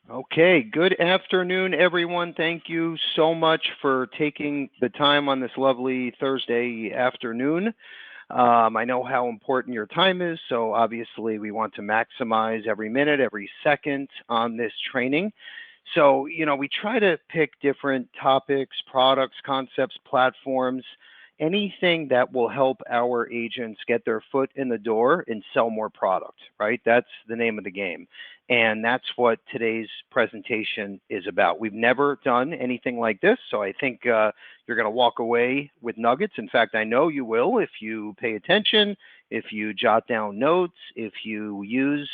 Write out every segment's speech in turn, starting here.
Okay, good afternoon, everyone. Thank you so much for taking the time on this lovely Thursday afternoon. I know how important your time is, so obviously we want to maximize every minute, every second on this training. So, we try to pick different topics, products, concepts, platforms, anything that will help our agents get their foot in the door and sell more product, right? That's the name of the game. And that's what today's presentation is about. We've never done anything like this, so I think you're going to walk away with nuggets. In fact, I know you will if you pay attention, if you jot down notes, if you use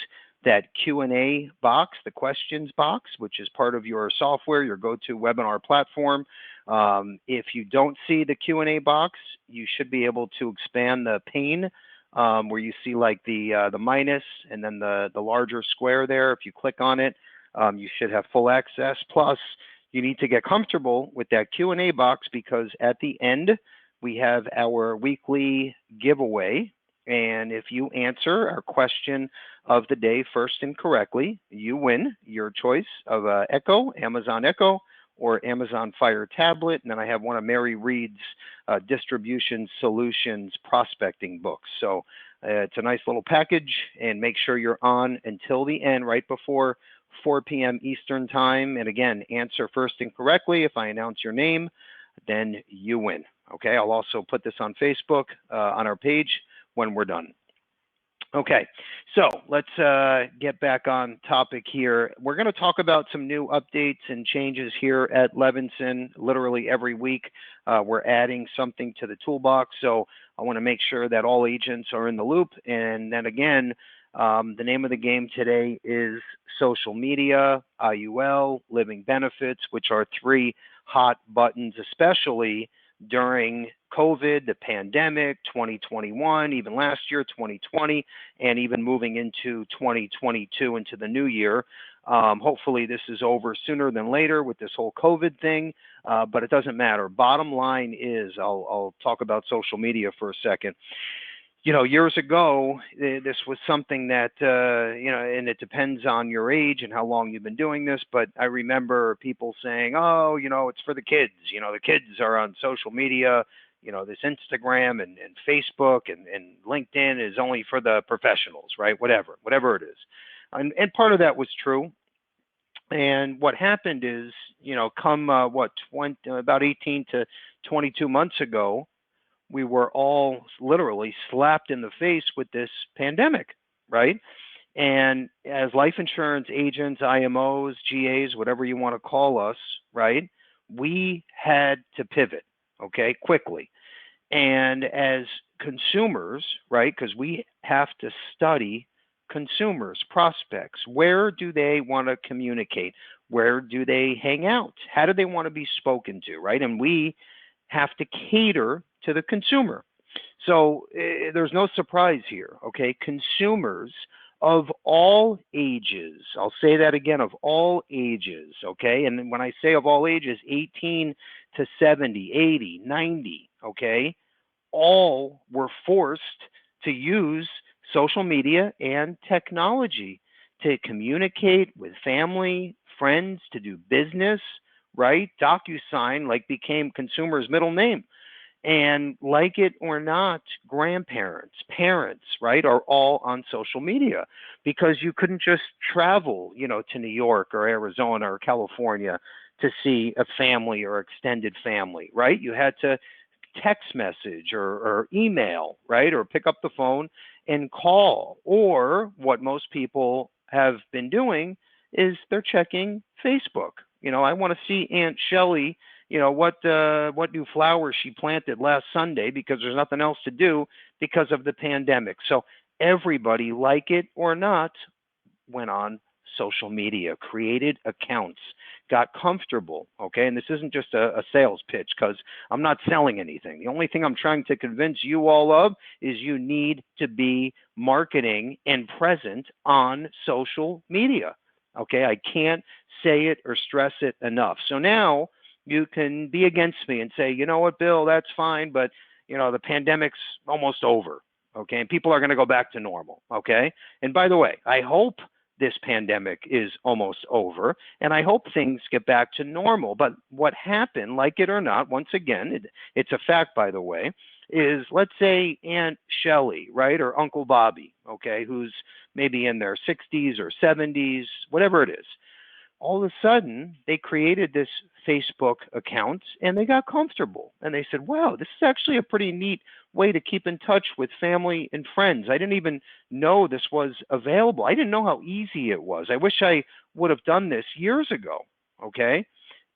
that Q&A box, the questions box, which is part of your software, your go-to webinar platform. If you don't see the Q&A box, you should be able to expand the pane where you see like the minus and then the larger square there. If you click on it, you should have full access. Plus, you need to get comfortable with that Q&A box because at the end, we have our weekly giveaway. And if you answer our question of the day first and correctly, you win your choice of Echo, Amazon Echo, or Amazon Fire tablet. And then I have one of Mary Reed's distribution solutions prospecting books. So it's a nice little package, and make sure you're on until the end, right before 4 p.m. Eastern time. And again, answer first and correctly. If I announce your name, then you win. Okay, I'll also put this on Facebook on our page when we're done. Okay, so let's get back on topic here. We're going to talk about some new updates and changes here at Levinson. Literally every week, we're adding something to the toolbox. So I want to make sure that all agents are in the loop. And then again, the name of the game today is social media, IUL, living benefits, which are three hot buttons, especially during COVID, the pandemic, 2021, even last year, 2020, and even moving into 2022, into the new year. Hopefully this is over sooner than later with this whole COVID thing, but it doesn't matter. Bottom line is, I'll talk about social media for a second. Years ago, this was something that, and it depends on your age and how long you've been doing this, but I remember people saying, oh, it's for the kids. The kids are on social media, this Instagram and Facebook and LinkedIn is only for the professionals, right? Whatever it is. And part of that was true. And what happened is, come about 18 to 22 months ago, we were all literally slapped in the face with this pandemic, right? And as life insurance agents, IMOs, GAs, whatever you want to call us, right, we had to pivot, okay, quickly. And as consumers, right, because we have to study consumers, prospects, where do they want to communicate? Where do they hang out? How do they want to be spoken to, right? And we have to cater to the consumer. So there's no surprise here, okay? Consumers of all ages, I'll say that again, of all ages, okay? And when I say of all ages, 18 to 70, 80, 90, okay? All were forced to use social media and technology to communicate with family, friends, to do business, right? DocuSign became consumers' middle name. And like it or not, grandparents, parents, right, are all on social media because you couldn't just travel, to New York or Arizona or California to see a family or extended family, right? You had to text message or email, right, or pick up the phone and call. Or what most people have been doing is they're checking Facebook. I want to see Aunt Shelley, what new flowers she planted last Sunday because there's nothing else to do because of the pandemic. So everybody, like it or not, went on social media, created accounts, got comfortable, okay? And this isn't just a sales pitch because I'm not selling anything. The only thing I'm trying to convince you all of is you need to be marketing and present on social media, okay? I can't say it or stress it enough. So now you can be against me and say, you know what, Bill, that's fine, but, the pandemic's almost over, okay? And people are going to go back to normal, okay? And by the way, I hope this pandemic is almost over, and I hope things get back to normal. But what happened, like it or not, once again, it's a fact, by the way, is let's say Aunt Shelley, right, or Uncle Bobby, okay, who's maybe in their 60s or 70s, whatever it is. All of a sudden, they created this Facebook account and they got comfortable. And they said, wow, this is actually a pretty neat way to keep in touch with family and friends. I didn't even know this was available. I didn't know how easy it was. I wish I would have done this years ago. Okay.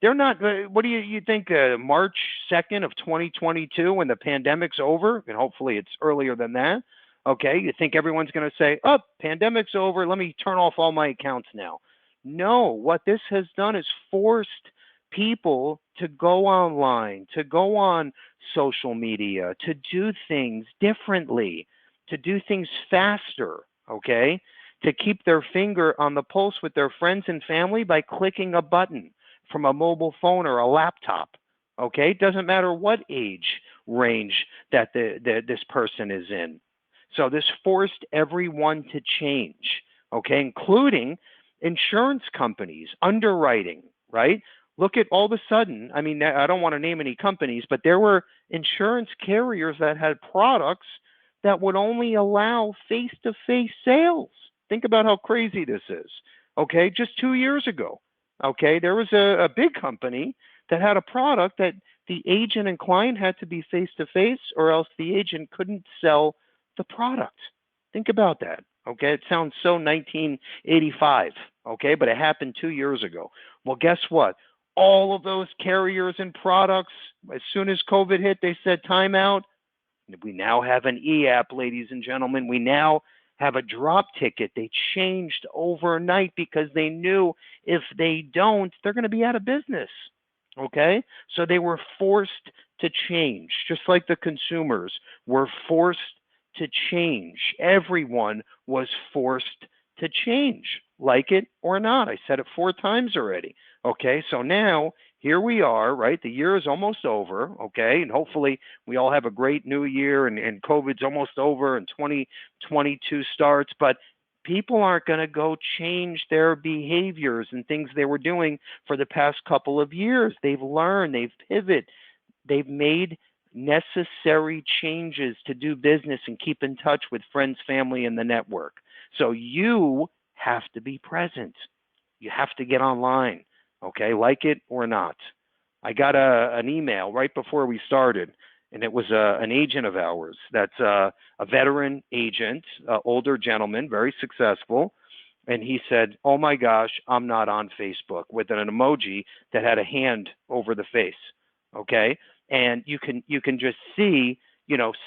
They're not, what do you think, March 2nd of 2022, when the pandemic's over, and hopefully it's earlier than that. Okay. You think everyone's going to say, oh, pandemic's over. Let me turn off all my accounts now. No, what this has done is forced people to go online, to go on social media, to do things differently, to do things faster, okay? To keep their finger on the pulse with their friends and family by clicking a button from a mobile phone or a laptop, okay? It doesn't matter what age range that this person is in. So this forced everyone to change, okay, including insurance companies, underwriting, right? Look at all of a sudden, I mean, I don't want to name any companies, but there were insurance carriers that had products that would only allow face-to-face sales. Think about how crazy this is, okay? Just 2 years ago, okay, there was a big company that had a product that the agent and client had to be face-to-face, or else the agent couldn't sell the product. Think about that. Okay, it sounds so 1985, okay, but it happened 2 years ago. Well, guess what? All of those carriers and products, as soon as COVID hit, they said time out. We now have an e-app, ladies and gentlemen. We now have a drop ticket. They changed overnight because they knew if they don't, they're going to be out of business. Okay, so they were forced to change, just like the consumers were forced to change. Everyone was forced to change, like it or not. I said it 4 times already. Okay, so now here we are, right? The year is almost over, okay? And hopefully we all have a great new year, and COVID's almost over and 2022 starts. But people aren't going to go change their behaviors and things they were doing for the past couple of years. They've learned, they've pivoted, they've made necessary changes to do business and keep in touch with friends, family, and the network. So you have to be present. You have to get online, okay, like it or not. I got an email right before we started, and it was an agent of ours that's a veteran agent, older gentleman, very successful. And he said, oh my gosh, I'm not on Facebook, with an emoji that had a hand over the face, okay? And you can just see,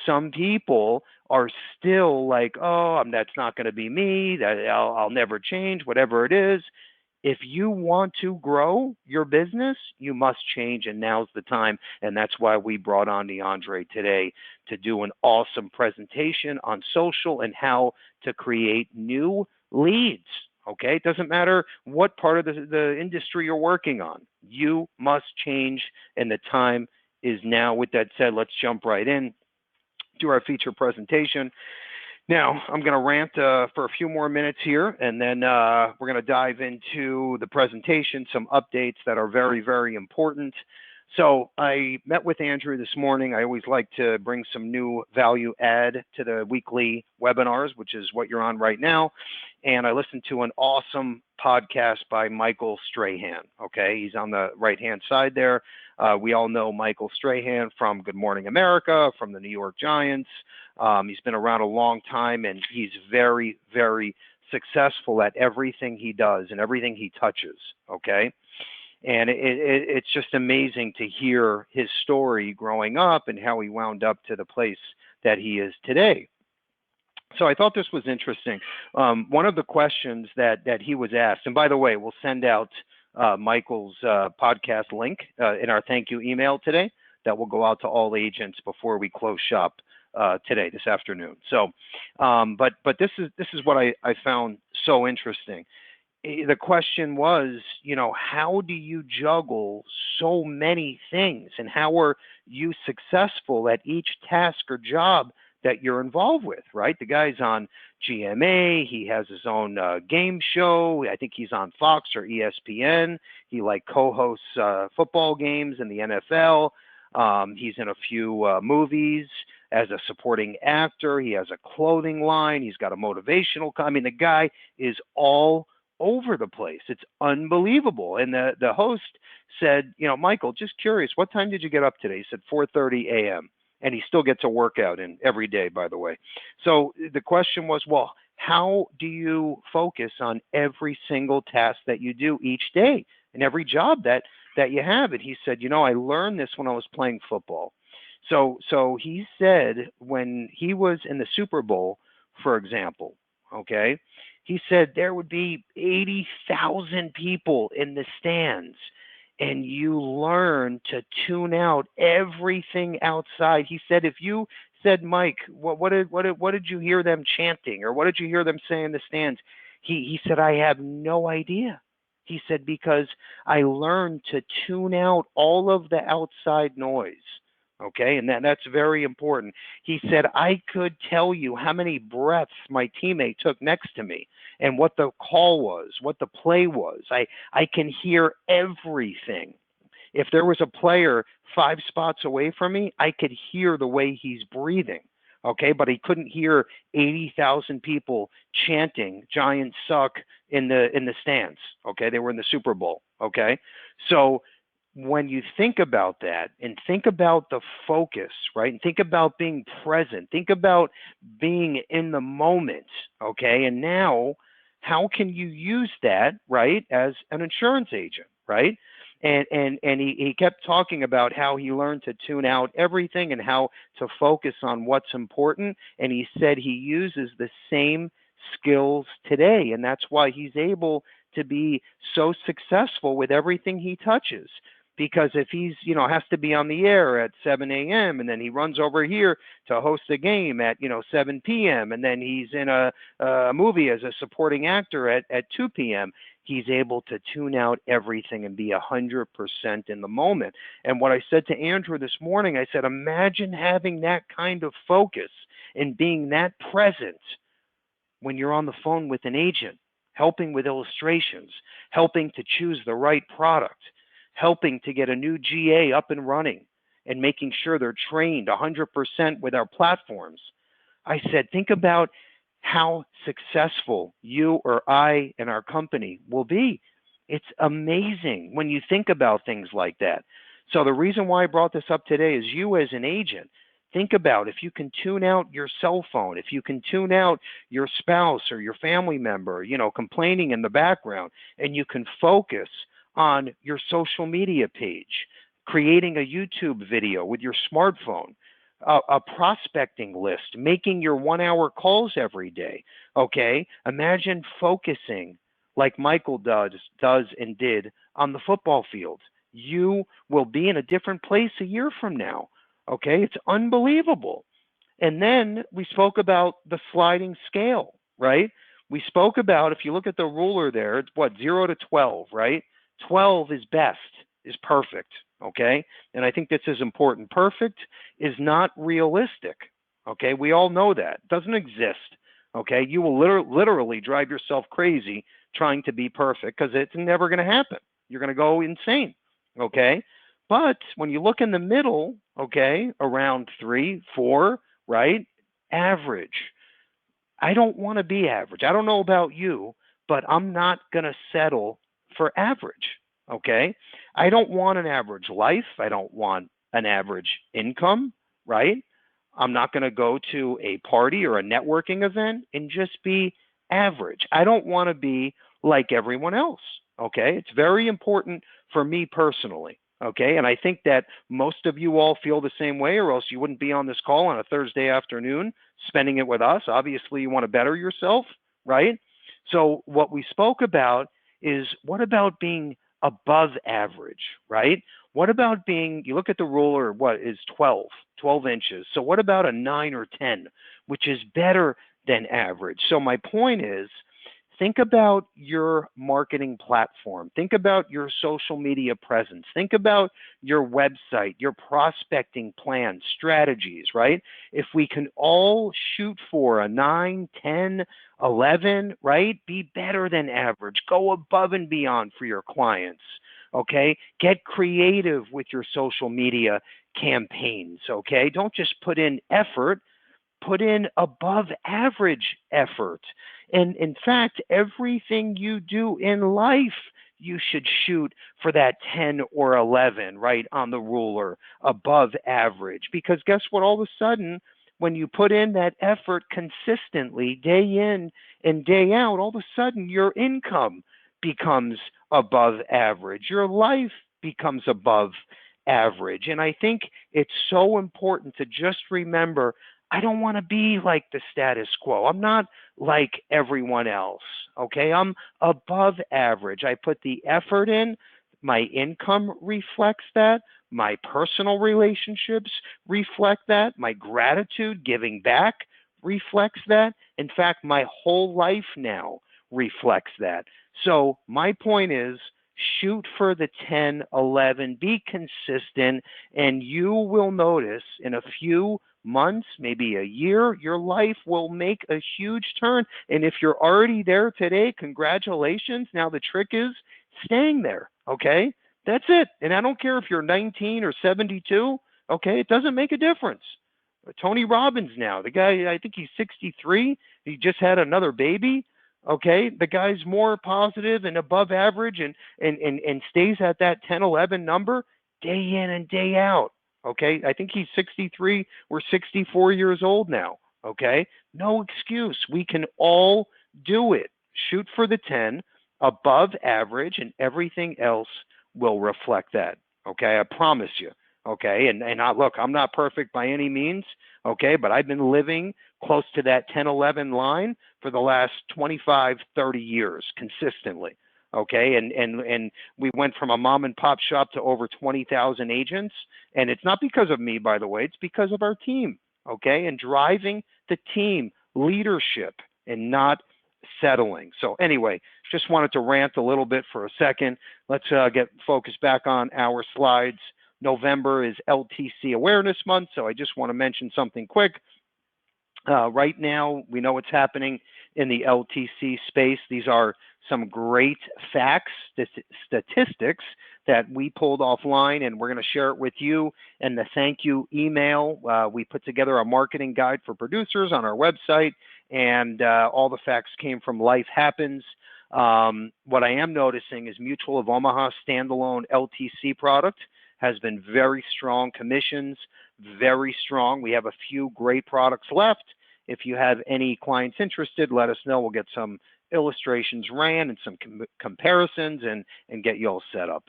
some people are still like, oh, that's not going to be me. That I'll never change, whatever it is. If you want to grow your business, you must change, and now's the time. And that's why we brought on DeAndre today to do an awesome presentation on social and how to create new leads. Okay, it doesn't matter what part of the industry you're working on. You must change, and the time is now. With that said, let's jump right in to our feature presentation. Now, I'm going to rant for a few more minutes here, and then we're going to dive into the presentation, some updates that are very, very important. So I met with Andrew this morning. I always like to bring some new value add to the weekly webinars, which is what you're on right now. And I listened to an awesome podcast by Michael Strahan. Okay, he's on the right-hand side there. We all know Michael Strahan from Good Morning America, from the New York Giants. He's been around a long time, and he's very, very successful at everything he does and everything he touches. Okay. And it's just amazing to hear his story growing up and how he wound up to the place that he is today. So I thought this was interesting. One of the questions that he was asked, and by the way, we'll send out Michael's podcast link in our thank you email today. That will go out to all agents before we close shop today, this afternoon. So, but this is what I found so interesting. The question was, how do you juggle so many things, and how are you successful at each task or job that you're involved with, right? The guy's on GMA. He has his own game show. I think he's on Fox or ESPN. He like co-hosts football games in the NFL. He's in a few movies as a supporting actor. He has a clothing line. He's got a motivational. I mean, the guy is all over the place. It's unbelievable. And the host said, Michael, just curious, what time did you get up today? He said 4:30 a.m. And he still gets a workout in every day, by the way. So the question was, well, how do you focus on every single task that you do each day and every job that you have? And he said, I learned this when I was playing football. So he said when he was in the Super Bowl, for example, okay, he said there would be 80,000 people in the stands, and you learn to tune out everything outside. He said if you said, Mike, what did you hear them chanting, or what did you hear them saying in the stands? He said, I have no idea. He said, because I learned to tune out all of the outside noise. Okay, and that's very important. He said, I could tell you how many breaths my teammate took next to me and what the call was, what the play was. I can hear everything. If there was a player 5 spots away from me, I could hear the way he's breathing. Okay, but he couldn't hear 80,000 people chanting "Giants suck" in the stands. Okay, they were in the Super Bowl. Okay, so when you think about that and think about the focus, right, and think about being present, think about being in the moment, okay, and now how can you use that, right, as an insurance agent, right? And he kept talking about how he learned to tune out everything and how to focus on what's important. And he said he uses the same skills today, and that's why he's able to be so successful with everything he touches. Because if he's, has to be on the air at 7 a.m. and then he runs over here to host a game at, 7 p.m. and then he's in a movie as a supporting actor at 2 p.m., he's able to tune out everything and be 100% in the moment. And what I said to Andrew this morning, I said, imagine having that kind of focus and being that present when you're on the phone with an agent, helping with illustrations, helping to choose the right product, helping to get a new GA up and running, and making sure they're trained 100% with our platforms. I said, think about how successful you or I and our company will be. It's amazing when you think about things like that. So the reason why I brought this up today is you as an agent, think about if you can tune out your cell phone, if you can tune out your spouse or your family member, complaining in the background, and you can focus on your social media page, creating a YouTube video with your smartphone, a prospecting list, making your 1-hour calls every day. Okay, imagine focusing like Michael does and did on the football field. You will be in a different place a year from now. Okay, it's unbelievable. And then we spoke about the sliding scale, right? We spoke about, if you look at the ruler there, it's what, 0 to 12, right? 12 is best, is perfect, okay? And I think this is important. Perfect is not realistic, okay? We all know that. It doesn't exist, okay? You will literally drive yourself crazy trying to be perfect because it's never going to happen. You're going to go insane, okay? But when you look in the middle, okay, around 3, 4, right? Average. I don't want to be average. I don't know about you, but I'm not going to settle for average, okay? I don't want an average life. I don't want an average income, right? I'm not going to go to a party or a networking event and just be average. I don't want to be like everyone else, okay? It's very important for me personally, okay? And I think that most of you all feel the same way, or else you wouldn't be on this call on a Thursday afternoon spending it with us. Obviously, you want to better yourself, right? So what we spoke about is, what about being above average, right? What about being, you look at the ruler, what is 12 inches. So what about a 9 or 10, which is better than average? So my point is, think about your marketing platform. Think about your social media presence. Think about your website, your prospecting plans, strategies, right? If we can all shoot for a 9, 10, 11, right? Be better than average. Go above and beyond for your clients, okay? Get creative with your social media campaigns, okay? Don't just put in effort, put in above average effort. And in fact, everything you do in life, you should shoot for that 10 or 11, right, on the ruler, above average. Because guess what? All of a sudden, when you put in that effort consistently, day in and day out, all of a sudden your income becomes above average. Your life becomes above average. And I think it's so important to just remember, I don't want to be like the status quo. I'm not like everyone else. Okay. I'm above average. I put the effort in. My income reflects that. My personal relationships reflect that. My gratitude, giving back, reflects that. In fact, my whole life now reflects that. So my point is, shoot for the 10, 11, be consistent, and you will notice in a few months, maybe a year, your life will make a huge turn. And if you're already there today, congratulations. Now the trick is staying there, okay? That's it. And I don't care if you're 19 or 72, okay? It doesn't make a difference. Tony Robbins now, the guy, I think he's 63. He just had another baby. Okay, the guy's more positive and above average and stays at that 10, 11 number day in and day out. Okay, I think he's 63 or 64 years old now. Okay, no excuse. We can all do it. Shoot for the 10, above average, and everything else will reflect that. Okay, I promise you. Okay, and look, I'm not perfect by any means. Okay, but I've been living close to that 10, 11 line for the last 25, 30 years consistently. Okay, and we went from a mom and pop shop to over 20,000 agents, and it's not because of me, by the way, it's because of our team. Okay, and driving the team, leadership, and not settling. So anyway, just wanted to rant a little bit for a second. Let's get focused back on our slides. November is LTC Awareness Month, so I just want to mention something quick. Right now, we know what's happening in the LTC space. These are some great facts, statistics that we pulled offline, and we're going to share it with you in the thank you email. We put together a marketing guide for producers on our website, and all the facts came from Life Happens. What I am noticing is Mutual of Omaha standalone LTC product has been very strong. Commissions, very strong. We have a few great products left. If you have any clients interested, let us know. We'll get some illustrations ran and some comparisons and get you all set up.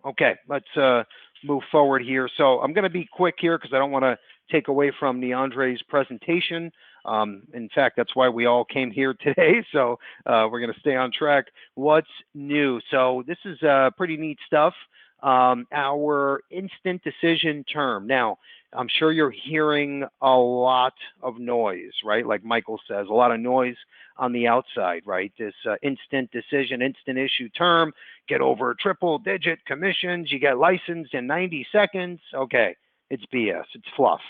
Okay, let's move forward here. So I'm going to be quick here because I don't want to take away from Neandre's presentation. In fact, that's why we all came here today. So we're going to stay on track. What's new? So this is pretty neat stuff. Our instant decision term. Now, I'm sure you're hearing a lot of noise, right? Like Michael says, a lot of noise on the outside, right? This instant decision, instant issue term, get over triple digit commissions, you get licensed in 90 seconds. Okay, it's BS, it's fluff.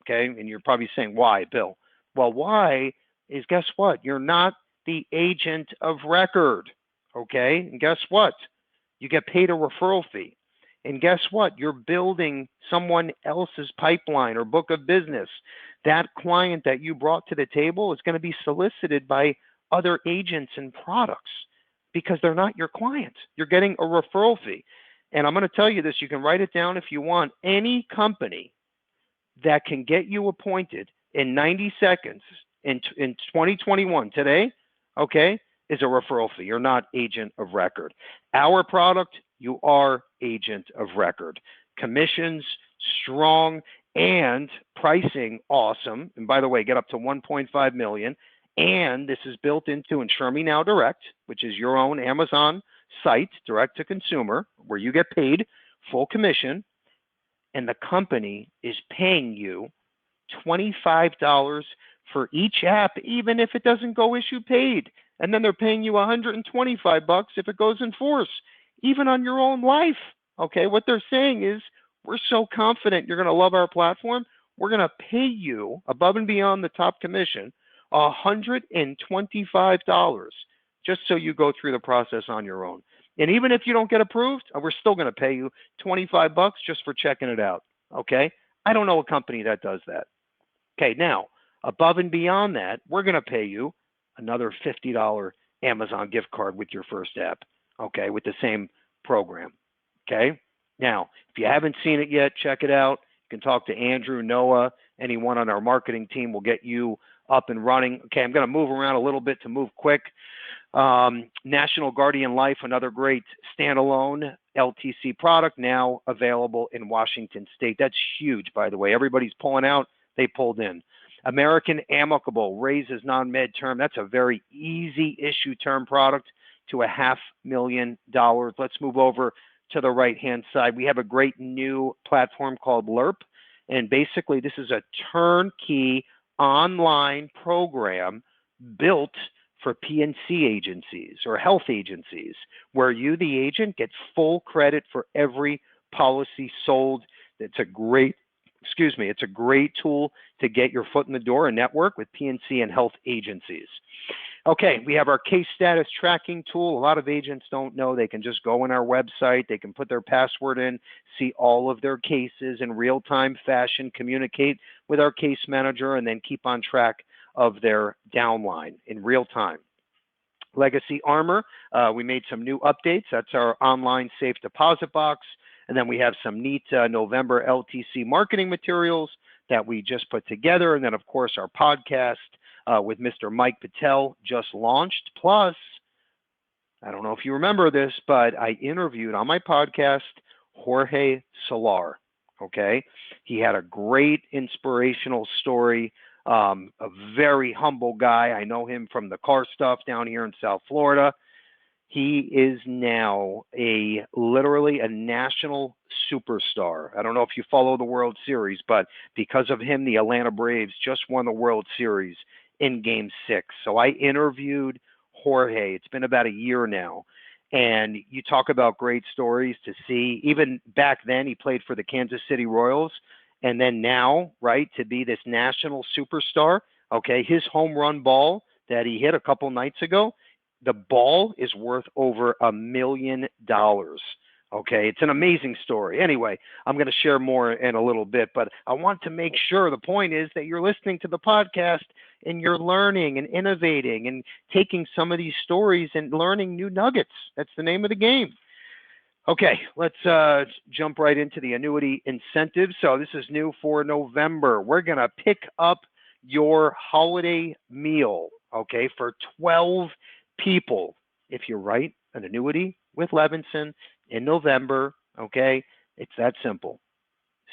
Okay, and you're probably saying, why, Bill? Well, why is, guess what? You're not the agent of record. Okay, and guess what? You get paid a referral fee. And guess what? You're building someone else's pipeline or book of business. That client that you brought to the table is going to be solicited by other agents and products because they're not your client. You're getting a referral fee. And I'm going to tell you this, you can write it down if you want. Any company that can get you appointed in 90 seconds in 2021 today, okay, is a referral fee. You're not agent of record. Our product, you are agent of record. Commissions, strong, and pricing, awesome. And by the way, get up to 1.5 million. And this is built into Insure Me Now Direct, which is your own Amazon site, direct to consumer, where you get paid full commission. And the company is paying you $25 for each app, even if it doesn't go issue paid. and then they're paying you $125 if it goes in force, even on your own life. Okay, what they're saying is, we're so confident you're going to love our platform, we're going to pay you above and beyond the top commission $125 just so you go through the process on your own. And even if you don't get approved, we're still going to pay you $25 just for checking it out. Okay, I don't know a company that does that. Okay, now, above and beyond that, we're going to pay you another $50 Amazon gift card with your first app, okay, with the same program. Okay, now, if you haven't seen it yet, check it out. You can talk to Andrew, Noah, anyone on our marketing team will get you up and running. Okay, I'm going to move around a little bit to move quick. National Guardian Life, another great standalone LTC product, now available in Washington State. That's huge, by the way. Everybody's pulling out, they pulled in. American Amicable raises non-med term. That's a very easy issue term product to $500,000. Let's move over to the right-hand side. We have a great new platform called LERP, and basically this is a turnkey online program built for P&C agencies or health agencies, where you, the agent, get full credit for every policy sold. It's a great tool to get your foot in the door and network with P&C and health agencies. Okay, we have our case status tracking tool. A lot of agents don't know they can just go on our website, they can put their password in, see all of their cases in real-time fashion, communicate with our case manager, and then keep on track of their downline in real time. Legacy Armor, we made some new updates. That's our online safe deposit box. And then we have some neat November LTC marketing materials that we just put together. And then, of course, our podcast with Mr. Mike Patel just launched. Plus, I don't know if you remember this, but I interviewed on my podcast Jorge Solar. Okay, he had a great inspirational story. A very humble guy. I know him from the car stuff down here in South Florida. He is now literally a national superstar. I don't know if you follow the World Series, but because of him, the Atlanta Braves just won the World Series in Game 6. So I interviewed Jorge. It's been about a year now. And you talk about great stories to see. Even back then, he played for the Kansas City Royals. And then now, right, to be this national superstar, okay, his home run ball that he hit a couple nights ago, the ball is worth over $1 million. Okay, it's an amazing story. Anyway, I'm going to share more in a little bit, but I want to make sure the point is that you're listening to the podcast and you're learning and innovating and taking some of these stories and learning new nuggets. That's the name of the game. Okay, let's jump right into the annuity incentives. So this is new for November. We're going to pick up your holiday meal, okay, for 12 people. If you write an annuity with Levinson in November, okay, it's that simple.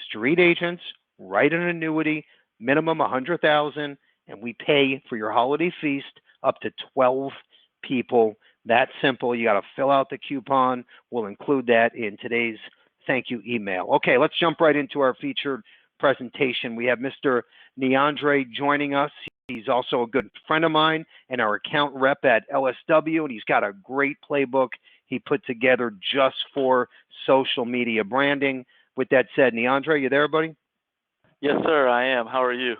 Street agents write an annuity, minimum $100,000, and we pay for your holiday feast up to 12 people. That simple. You got to fill out the coupon. We'll include that in today's thank you email. Okay, let's jump right into our featured presentation. We have Mr. Neandre joining us. He's also a good friend of mine and our account rep at LSW, and he's got a great playbook he put together just for social media branding. With that said, Neandre, you there, buddy? Yes, sir, I am. How are you?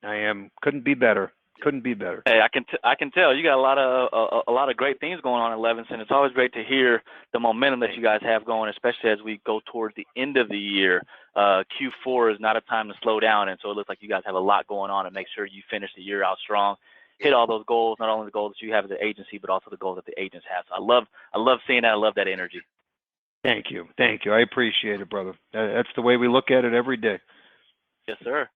I am. Couldn't be better. Couldn't be better. Hey, I can tell you got a lot of great things going on at Levinson. It's always great to hear the momentum that you guys have going, especially as we go towards the end of the year. Q4 is not a time to slow down, and so it looks like you guys have a lot going on to make sure you finish the year out strong, hit all those goals, not only the goals that you have as an agency, but also the goals that the agents have. So I love seeing that. I love that energy. Thank you. Thank you. I appreciate it, brother. That's the way we look at it every day. Yes, sir.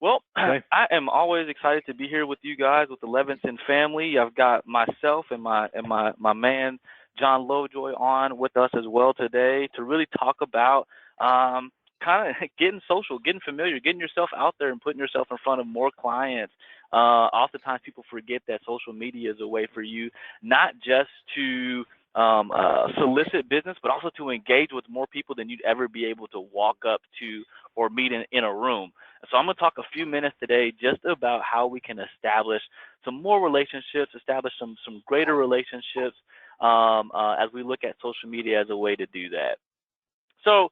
Well, okay. I am always excited to be here with you guys, with the Levinson family. I've got myself and my man, John Lovejoy, on with us as well today to really talk about kind of getting social, getting familiar, getting yourself out there and putting yourself in front of more clients. Oftentimes people forget that social media is a way for you not just to solicit business, but also to engage with more people than you'd ever be able to walk up to or meet in a room. So I'm going to talk a few minutes today just about how we can establish some more relationships, establish some greater relationships as we look at social media as a way to do that. So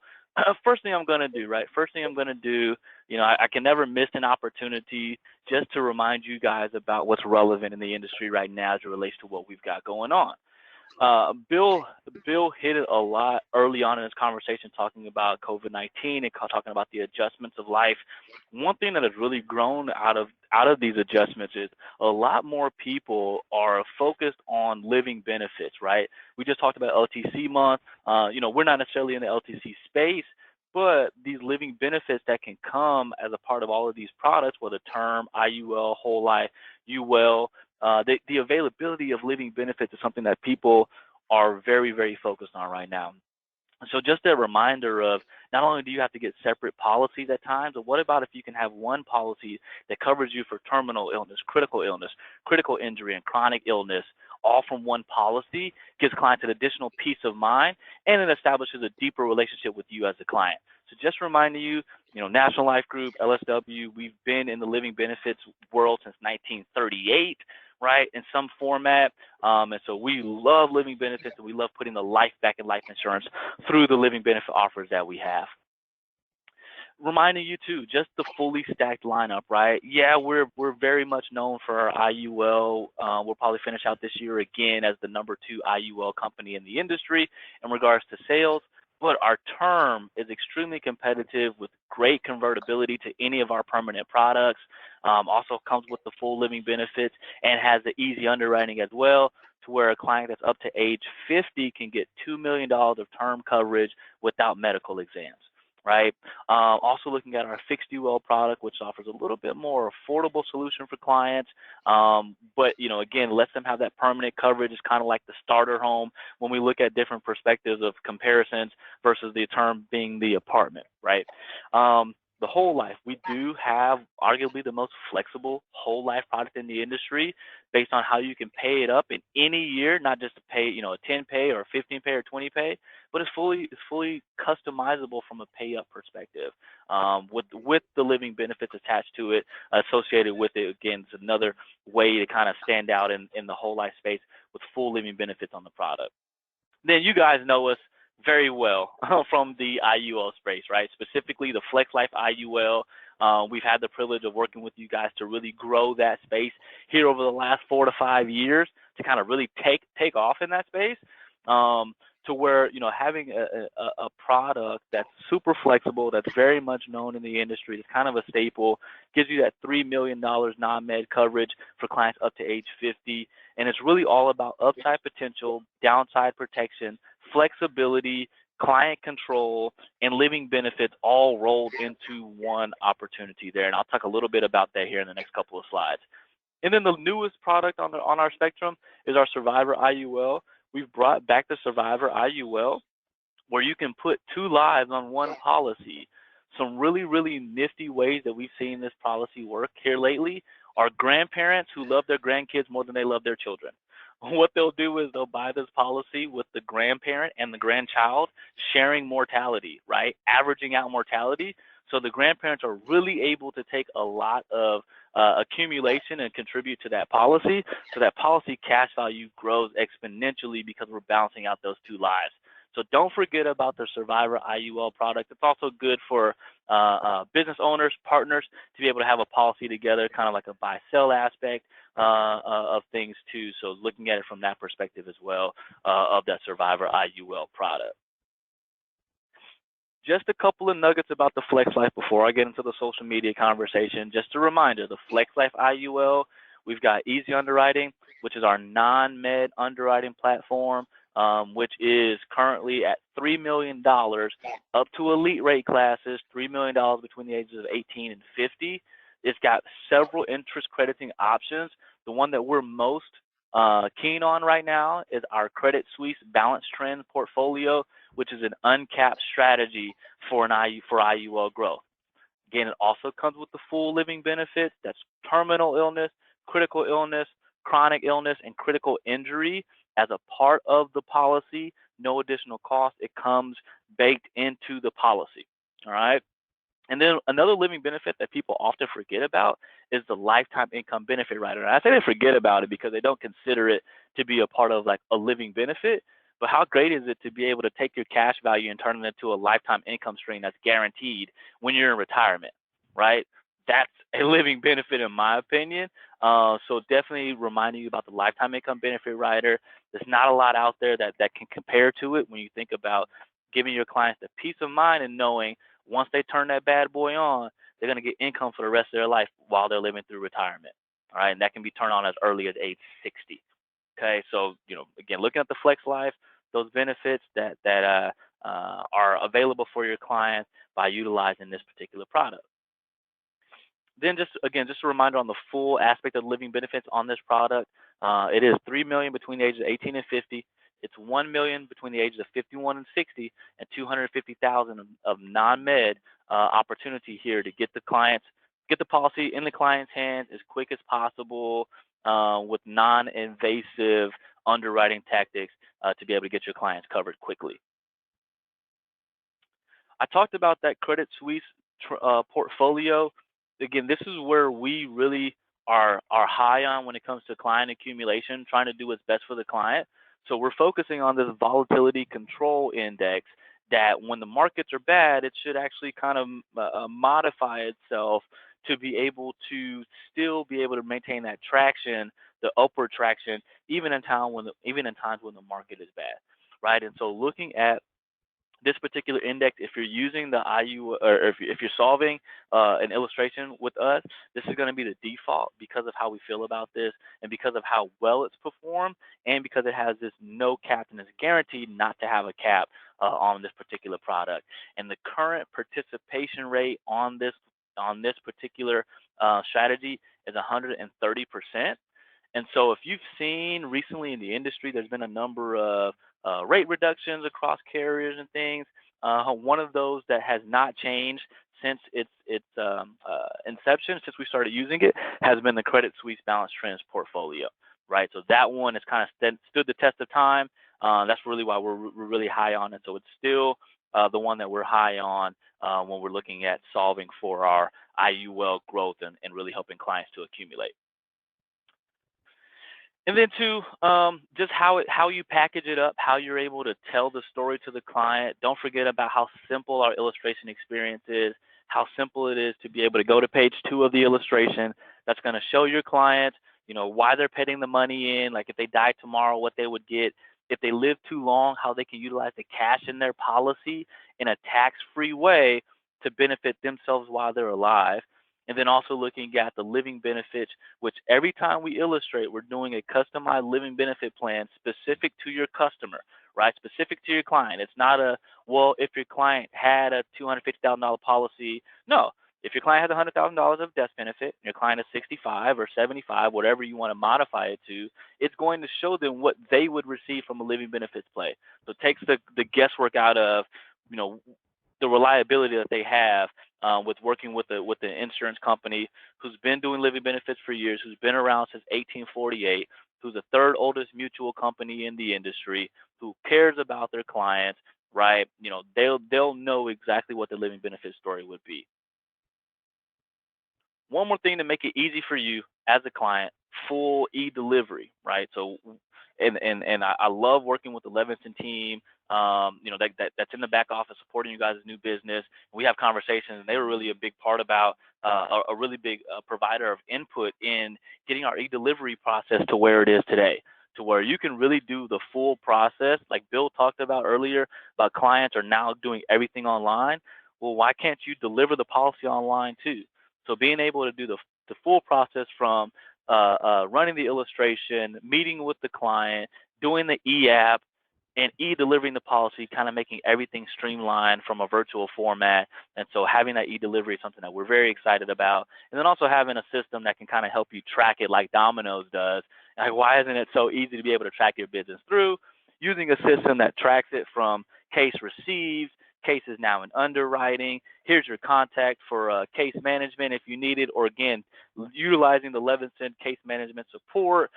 first thing I'm going to do, right? First thing I'm going to do, I can never miss an opportunity just to remind you guys about what's relevant in the industry right now as it relates to what we've got going on. Bill hit it a lot early on in this conversation, talking about COVID-19 and talking about the adjustments of life. One thing that has really grown out of these adjustments is a lot more people are focused on living benefits, right? We just talked about LTC month. We're not necessarily in the LTC space, but these living benefits that can come as a part of all of these products, whether term, IUL, whole life, UL, the availability of living benefits is something that people are very, very focused on right now. So just a reminder of, not only do you have to get separate policies at times, but what about if you can have one policy that covers you for terminal illness, critical injury, and chronic illness, all from one policy, gives clients an additional peace of mind, and it establishes a deeper relationship with you as a client. So just reminding you, National Life Group, LSW, we've been in the living benefits world since 1938, right, in some format. And so we love living benefits, and we love putting the life back in life insurance through the living benefit offers that we have. Reminding you too, just the fully stacked lineup, right? Yeah, we're very much known for our IUL. We'll probably finish out this year again as the #2 IUL company in the industry in regards to sales. But our term is extremely competitive with great convertibility to any of our permanent products. Also comes with the full living benefits and has the easy underwriting as well, to where a client that's up to age 50 can get $2 million of term coverage without medical exams, right? Also looking at our fixed UL product, which offers a little bit more affordable solution for clients, but again, lets them have that permanent coverage. Is kind of like the starter home when we look at different perspectives of comparisons versus the term being the apartment, right? The whole life, we do have arguably the most flexible whole life product in the industry, based on how you can pay it up in any year, not just to pay, a 10 pay or a 15 pay or 20 pay, but it's fully customizable from a pay up perspective, with the living benefits attached to it, associated with it. Again, it's another way to kind of stand out in the whole life space with full living benefits on the product. Then you guys know us very well from the IUL space, right? Specifically the Flex Life IUL. We've had the privilege of working with you guys to really grow that space here over the last 4 to 5 years, to kind of really take off in that space, to where having a product that's super flexible, that's very much known in the industry, it's kind of a staple, gives you that $3 million non-med coverage for clients up to age 50, and it's really all about upside potential, downside protection, flexibility, client control, and living benefits all rolled into one opportunity there. And I'll talk a little bit about that here in the next couple of slides. And then the newest product on our spectrum is our Survivor IUL. We've brought back the Survivor IUL, where you can put 2 lives on one policy. Some really, really nifty ways that we've seen this policy work here lately are grandparents who love their grandkids more than they love their children. What they'll do is they'll buy this policy with the grandparent and the grandchild sharing mortality, right? Averaging out mortality. So the grandparents are really able to take a lot of accumulation and contribute to that policy. So that policy cash value grows exponentially because we're balancing out those 2 lives. So don't forget about the Survivor IUL product. It's also good for business owners, partners, to be able to have a policy together, kind of like a buy-sell aspect of things too. So looking at it from that perspective as well, of that Survivor IUL product. Just a couple of nuggets about the Flex Life before I get into the social media conversation. Just a reminder, the Flex Life IUL, we've got Easy Underwriting, which is our non-med underwriting platform, which is currently at $3 million up to elite rate classes, $3 million between the ages of 18 and 50. It's got several interest crediting options. The one that we're most keen on right now is our Credit Suisse Balance Trend portfolio, which is an uncapped strategy for IUL growth. Again, it also comes with the full living benefits. That's terminal illness, critical illness, chronic illness, and critical injury as a part of the policy. No additional cost. It comes baked into the policy. All right. And then another living benefit that people often forget about is the lifetime income benefit rider. And I say they forget about it because they don't consider it to be a part of like a living benefit. But how great is it to be able to take your cash value and turn it into a lifetime income stream that's guaranteed when you're in retirement, right? That's a living benefit in my opinion. So definitely reminding you about the lifetime income benefit rider. There's not a lot out there that can compare to it when you think about giving your clients the peace of mind and knowing once they turn that bad boy on, they're going to get income for the rest of their life while they're living through retirement. All right, and that can be turned on as early as age 60. Okay, so again, looking at the Flex Life, those benefits that are available for your clients by utilizing this particular product. Then just a reminder on the full aspect of living benefits on this product. It is $3 million between the ages of 18 and 50. It's $1 million between the ages of 51 and 60, and 250,000 of non-med opportunity here to get the policy in the client's hands as quick as possible with non-invasive underwriting tactics to be able to get your clients covered quickly. I talked about that Credit Suisse portfolio. Again, this is where we really are high on when it comes to client accumulation, trying to do what's best for the client. So we're focusing on this volatility control index that when the markets are bad, it should actually kind of modify itself to be able to still be able to maintain that traction, the upward traction, even in times when the market is bad, right? And so looking at this particular index, if you're using the IU or if you're solving an illustration with us, this is going to be the default because of how we feel about this and because of how well it's performed and because it has this no cap and it's guaranteed not to have a cap on this particular product. And the current participation rate on this particular strategy is 130%. And so if you've seen recently in the industry, there's been a number of rate reductions across carriers and things. One of those that has not changed since its inception, since we started using it, has been the Credit Suisse Balanced Trends portfolio, right? So that one has kind of stood the test of time. That's really why we're really high on it. So it's still the one that we're high on when we're looking at solving for our IUL growth and really helping clients to accumulate. And then too, just how you package it up, how you're able to tell the story to the client. Don't forget about how simple our illustration experience is, how simple it is to be able to go to page 2 of the illustration. That's going to show your client, why they're putting the money in, like if they die tomorrow, what they would get. If they live too long, how they can utilize the cash in their policy in a tax-free way to benefit themselves while they're alive. And then also looking at the living benefits, which every time we illustrate, we're doing a customized living benefit plan specific to your customer, right? Specific to your client. It's not if your client had a $250,000 policy. No, if your client has $100,000 of death benefit, and your client is 65 or 75, whatever you want to modify it to, it's going to show them what they would receive from a living benefits play. So it takes the guesswork out of, the reliability that they have with working with the insurance company who's been doing living benefits for years, who's been around since 1848, who's the third oldest mutual company in the industry, who cares about their clients, right? They'll know exactly what the living benefit story would be. One more thing to make it easy for you as a client, full e-delivery, right? So, and I love working with the Levinson team, that's in the back office supporting you guys' new business. We have conversations, and they were really a big part about a really big provider of input in getting our e-delivery process to where it is today, to where you can really do the full process, like Bill talked about earlier, about clients are now doing everything online. Well, why can't you deliver the policy online too? So being able to do the full process from running the illustration, meeting with the client, doing the e-app, and e-delivering the policy, kind of making everything streamlined from a virtual format. And so having that e-delivery is something that we're very excited about. And then also having a system that can kind of help you track it like Domino's does. Like, why isn't it so easy to be able to track your business through? Using a system that tracks it from case received, cases now in underwriting, here's your contact for case management if you need it, or again, utilizing the Levinson case management support,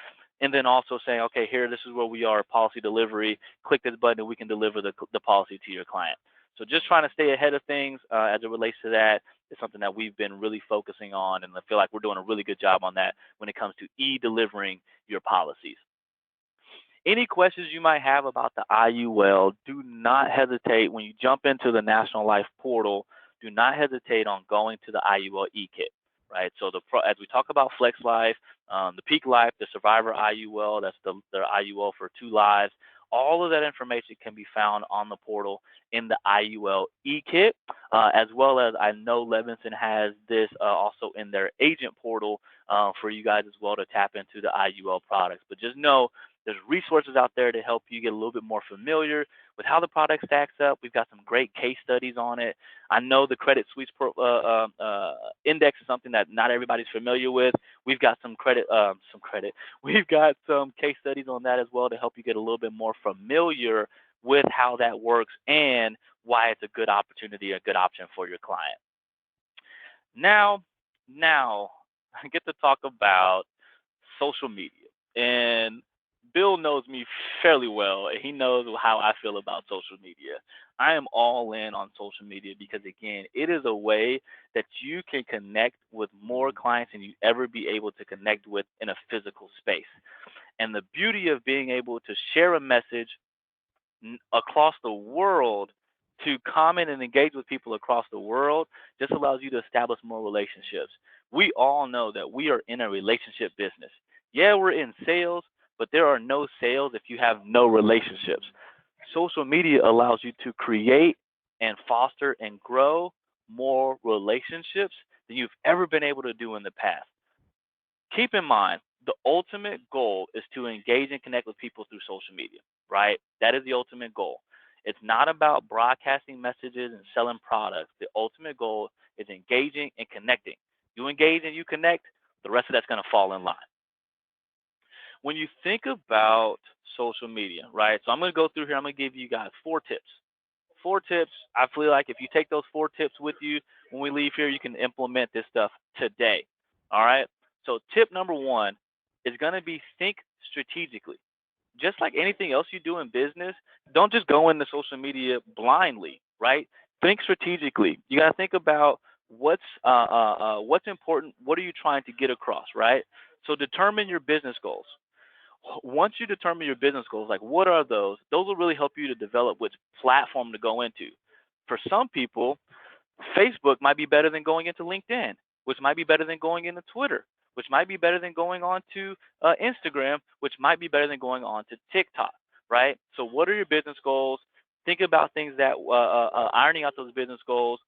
and then also saying, okay, here, this is where we are, policy delivery, click this button and we can deliver the policy to your client. So just trying to stay ahead of things as it relates to that. is something that we've been really focusing on, and I feel like we're doing a really good job on that when it comes to e-delivering your policies. Any questions you might have about the IUL, do not hesitate when you jump into the National Life portal. Do not hesitate on going to the IUL e-kit, right? So as we talk about Flex Life, the Peak Life, the Survivor IUL, that's the IUL for 2 lives. All of that information can be found on the portal in the IUL e-kit, as well as I know Levinson has this also in their agent portal for you guys as well to tap into the IUL products. But just know there's resources out there to help you get a little bit more familiar with how the product stacks up. We've got some great case studies on it. I know the Credit Suisse index is something that not everybody's familiar with. We've got some credit. We've got some case studies on that as well to help you get a little bit more familiar with how that works and why it's a good opportunity, a good option for your client. Now, I get to talk about social media. And Bill knows me fairly well, and he knows how I feel about social media. I am all in on social media because, again, it is a way that you can connect with more clients than you ever be able to connect with in a physical space. And the beauty of being able to share a message across the world to comment and engage with people across the world just allows you to establish more relationships. We all know that we are in a relationship business. Yeah, we're in sales, but there are no sales if you have no relationships. Social media allows you to create and foster and grow more relationships than you've ever been able to do in the past. Keep in mind, the ultimate goal is to engage and connect with people through social media, right? That is the ultimate goal. It's not about broadcasting messages and selling products. The ultimate goal is engaging and connecting. You engage and you connect, the rest of that's going to fall in line. When you think about social media, right? So I'm going to go through here. I'm going to give you guys 4 tips. 4 tips. I feel like if you take those 4 tips with you when we leave here, you can implement this stuff today. All right? So tip number 1 is going to be think strategically. Just like anything else you do in business, don't just go into social media blindly, right? Think strategically. You got to think about what's important. What are you trying to get across, right? So determine your business goals. Once you determine your business goals, like what are those? Those will really help you to develop which platform to go into. For some people, Facebook might be better than going into LinkedIn, which might be better than going into Twitter, which might be better than going on to Instagram, which might be better than going on to TikTok, right? So what are your business goals? Think about things that ironing out those business goals.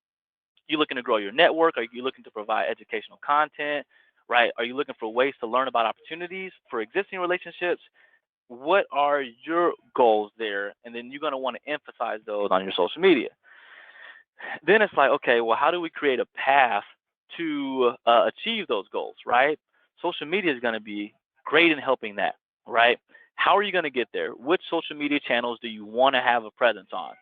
You looking to grow your network? Are you looking to provide educational content, right? Are you looking for ways to learn about opportunities for existing relationships? What are your goals there? And then you're going to want to emphasize those on your social media. Then it's like, okay, well, how do we create a path to achieve those goals, right? Social media is going to be great in helping that, right? How are you going to get there? Which social media channels do you want to have a presence on?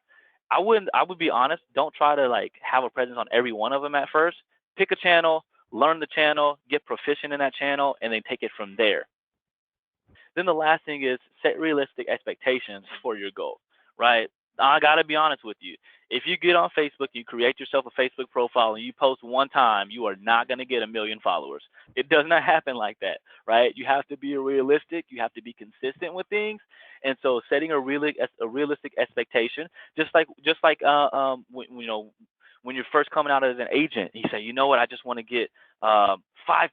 I would be honest, don't try to like have a presence on every one of them at first. Pick a channel, learn the channel, get proficient in that channel, and then take it from there. Then the last thing is set realistic expectations for your goal, right? I got to be honest with you. If you get on Facebook, you create yourself a Facebook profile and you post one time, you are not going to get 1 million followers. It does not happen like that, right? You have to be realistic. You have to be consistent with things. And so setting a realistic expectation, just like when you're first coming out as an agent, you say, you know what, I just want to get 5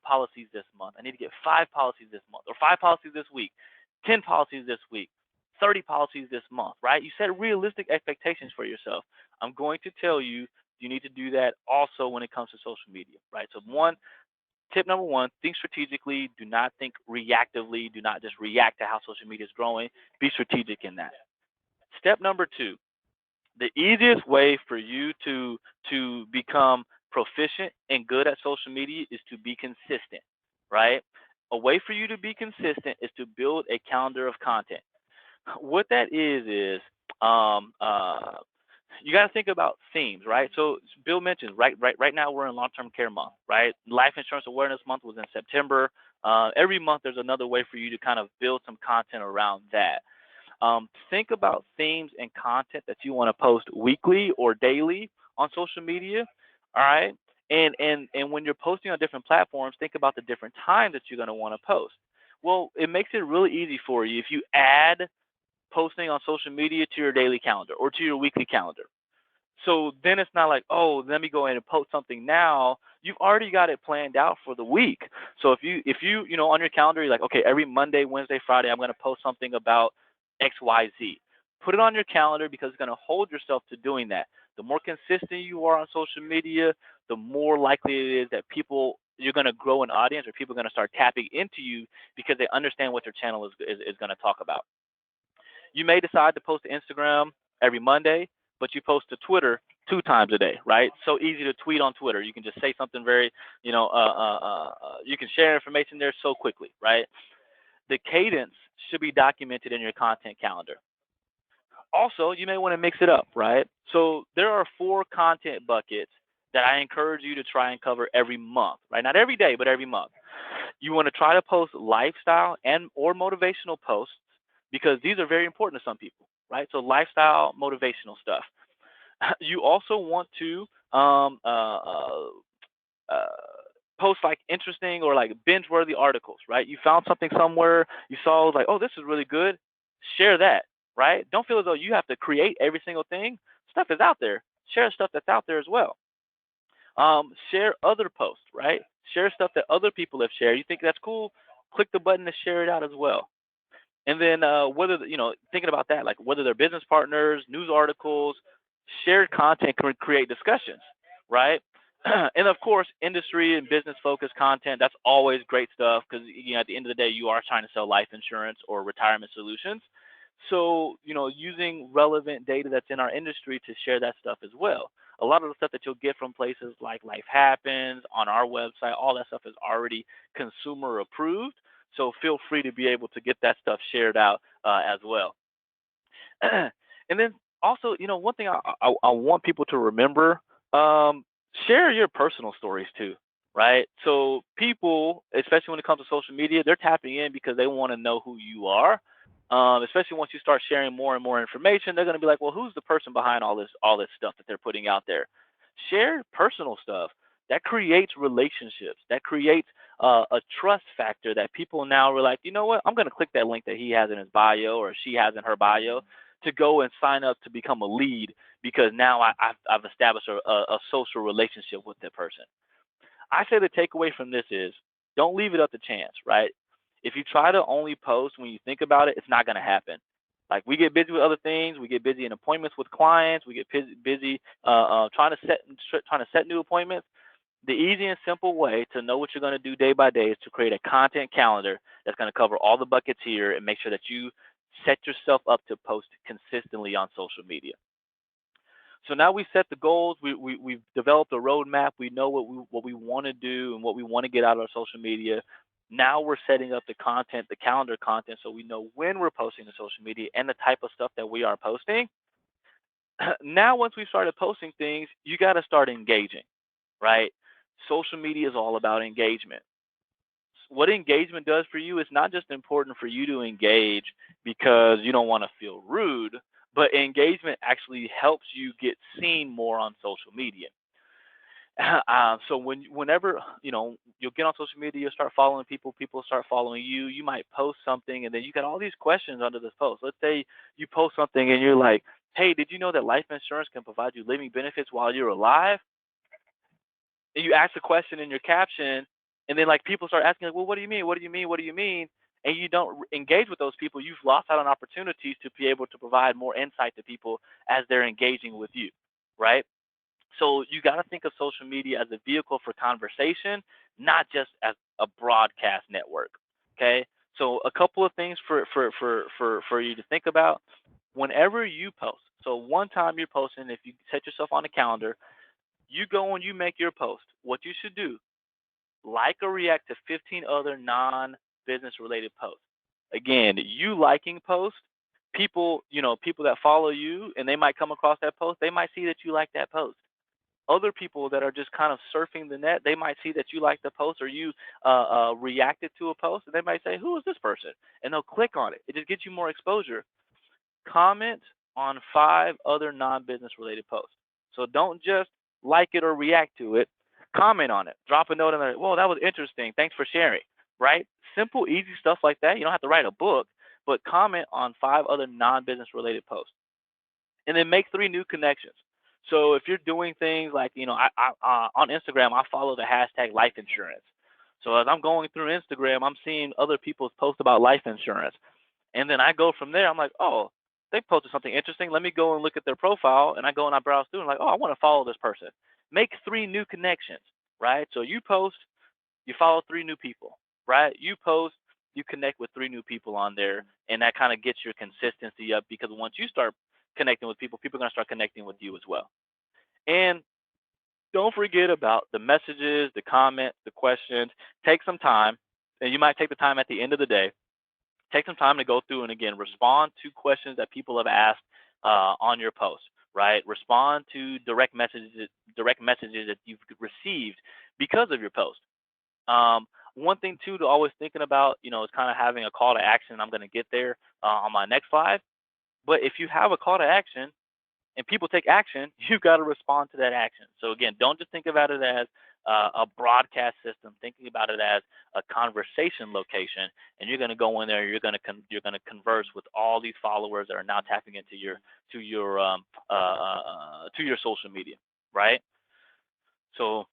policies this month. I need to get 5 policies this month, or 5 policies this week, 10 policies this week, 30 policies this month, right? You set realistic expectations for yourself. I'm going to tell you, you need to do that also when it comes to social media, right? So tip number 1, think strategically. Do not think reactively. Do not just react to how social media is growing. Be strategic in that. Step number 2, the easiest way for you to become proficient and good at social media is to be consistent, right? A way for you to be consistent is to build a calendar of content. What that is you got to think about themes, right? So Bill mentioned right now we're in long-term care month, right? Life Insurance Awareness Month was in September. Every month there's another way for you to kind of build some content around that. Think about themes and content that you want to post weekly or daily on social media, all right? And when you're posting on different platforms, think about the different times that you're going to want to post. Well, it makes it really easy for you if you add posting on social media to your daily calendar or to your weekly calendar. So then it's not like, oh, let me go in and post something now. You've already got it planned out for the week. So if you on your calendar, you're like, okay, every Monday, Wednesday, Friday, I'm going to post something about XYZ. Put it on your calendar because it's going to hold yourself to doing that. The more consistent you are on social media, the more likely it is that you're going to grow an audience, or people are going to start tapping into you because they understand what your channel is going to talk about. You may decide to post to Instagram every Monday, but you post to Twitter 2 times a day, right? So easy to tweet on Twitter. You can just say something very, you can share information there so quickly, right? The cadence should be documented in your content calendar. Also, you may want to mix it up, right? So there are 4 content buckets that I encourage you to try and cover every month, right? Not every day, but every month. You want to try to post lifestyle and or motivational posts because these are very important to some people, right? So lifestyle, motivational stuff. You also want to uh, post like interesting or like binge-worthy articles, right? You found something somewhere, you saw like, oh, this is really good. Share that, right? Don't feel as though you have to create every single thing. Stuff is out there. Share stuff that's out there as well. Share other posts, right? Share stuff that other people have shared. You think that's cool? Click the button to share it out as well. And then thinking about that, like whether they're business partners, news articles, shared content can create discussions, right? And of course, industry and business focused content, that's always great stuff because at the end of the day, you are trying to sell life insurance or retirement solutions. So, using relevant data that's in our industry to share that stuff as well. A lot of the stuff that you'll get from places like Life Happens on our website, all that stuff is already consumer approved. So feel free to be able to get that stuff shared out as well. And then also, one thing I want people to remember, share your personal stories too, right? So people, especially when it comes to social media, they're tapping in because they want to know who you are. Especially once you start sharing more and more information, they're going to be like, well, who's the person behind all this stuff that they're putting out there? Share personal stuff. That creates relationships. That creates a trust factor that people now are like, you know what? I'm going to click that link that he has in his bio or she has in her bio to go and sign up to become a lead because now I've established a social relationship with that person. I say the takeaway from this is don't leave it up to chance, right? If you try to only post when you think about it, it's not going to happen. Like we get busy with other things, we get busy in appointments with clients, we get busy trying to set new appointments. The easy and simple way to know what you're going to do day by day is to create a content calendar that's going to cover all the buckets here and make sure that you set yourself up to post consistently on social media. So now we set the goals. We've developed a roadmap. We know what we want to do and what we want to get out of our social media. Now we're setting up the content, the calendar content, so we know when we're posting to social media and the type of stuff that we are posting. Now, once we started posting things, you got to start engaging, right? Social media is all about engagement. What engagement does for you is not just important for you to engage because you don't want to feel rude, but engagement actually helps you get seen more on social media. So whenever you'll get on social media, you'll start following people, people start following you. You might post something, and then you got all these questions under this post. Let's say you post something, and you're like, "Hey, did you know that life insurance can provide you living benefits while you're alive?" And you ask a question in your caption, and then like people start asking, like, well, what do you mean? What do you mean? What do you mean? And you don't engage with those people, you've lost out on opportunities to be able to provide more insight to people as they're engaging with you, right? So you got to think of social media as a vehicle for conversation, not just as a broadcast network. Okay. So a couple of things for you to think about whenever you post. So one time you're posting, if you set yourself on a calendar, you go and you make your post. What you should do, like or react to 15 other non-business related posts. Again, you liking posts, people that follow you and they might come across that post, they might see that you like that post. Other people that are just kind of surfing the net, they might see that you like the post or you reacted to a post, and they might say, who is this person? And they'll click on it. It just gets you more exposure. Comment on 5 other non-business related posts. So don't just like it or react to it. comment on it, drop a note in there. Whoa, that was interesting. Thanks for sharing. Right? Simple, easy stuff like that. You don't have to write a book, but comment on 5 other non-business related posts, and then make 3 new connections. So if you're doing things like, on Instagram, I follow the hashtag life insurance. So as I'm going through Instagram, I'm seeing other people's posts about life insurance. And then I go from there. I'm like, oh, they posted something interesting. Let me go and look at their profile. And I go and I browse through and like, oh, I want to follow this person. Make 3 new connections, right? So you post, you follow 3 new people, right? You post, you connect with 3 new people on there. And that kind of gets your consistency up, because once you start connecting with people, people are going to start connecting with you as well. And don't forget about the messages, the comments, the questions. Take some time, and you might take the time at the end of the day. Take some time to go through and again respond to questions that people have asked on your post, right? Respond to direct messages that you've received because of your post. One thing too to always thinking about, is kind of having a call to action. I'm going to get there on my next slide. But if you have a call to action and people take action, you've got to respond to that action. So again, don't just think about it as a broadcast system. Thinking about it as a conversation location, and you're going to go in there. You're going to converse with all these followers that are now tapping into your social media, right? So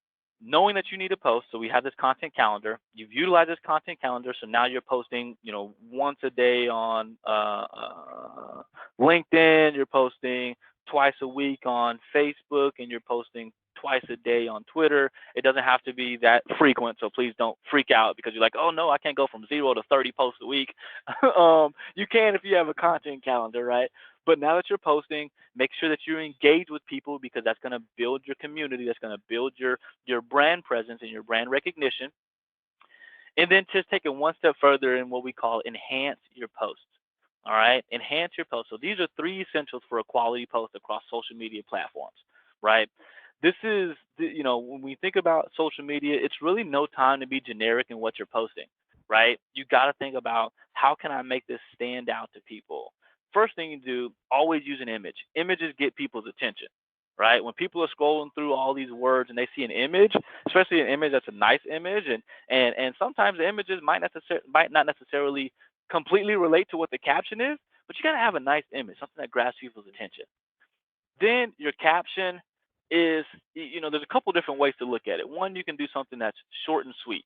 knowing that you need to post, so we have this content calendar. You've utilized this content calendar, so now you're posting, once a day on LinkedIn. You're posting twice a week on Facebook, and you're posting twice a day on Twitter. It doesn't have to be that frequent, so please don't freak out because you're like, oh no, I can't go from 0 to 30 posts a week. You can if you have a content calendar, right? But now that you're posting, make sure that you engage with people, because that's going to build your community. That's going to build your brand presence and your brand recognition. And then just take it one step further in what we call enhance your posts. All right, enhance your posts. So these are 3 essentials for a quality post across social media platforms, right? This is, when we think about social media, it's really no time to be generic in what you're posting, right? You got to think about, how can I make this stand out to people? First thing you do, always use an image. Images get people's attention, right? When people are scrolling through all these words and they see an image, especially an image that's a nice image, and sometimes the images might not necessarily completely relate to what the caption is, but you got to have a nice image, something that grabs people's attention. Then your caption is, there's a couple different ways to look at it. One, you can do something that's short and sweet,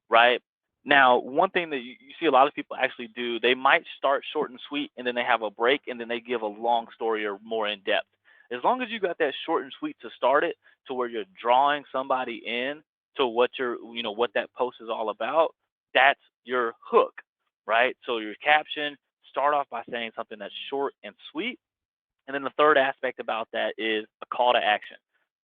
right? Now, one thing that you see a lot of people actually do, they might start short and sweet, and then they have a break, and then they give a long story or more in depth. As long as you got that short and sweet to start it, to where you're drawing somebody in to what what that post is all about, that's your hook, right? So your caption, start off by saying something that's short and sweet. And then the third aspect about that is a call to action.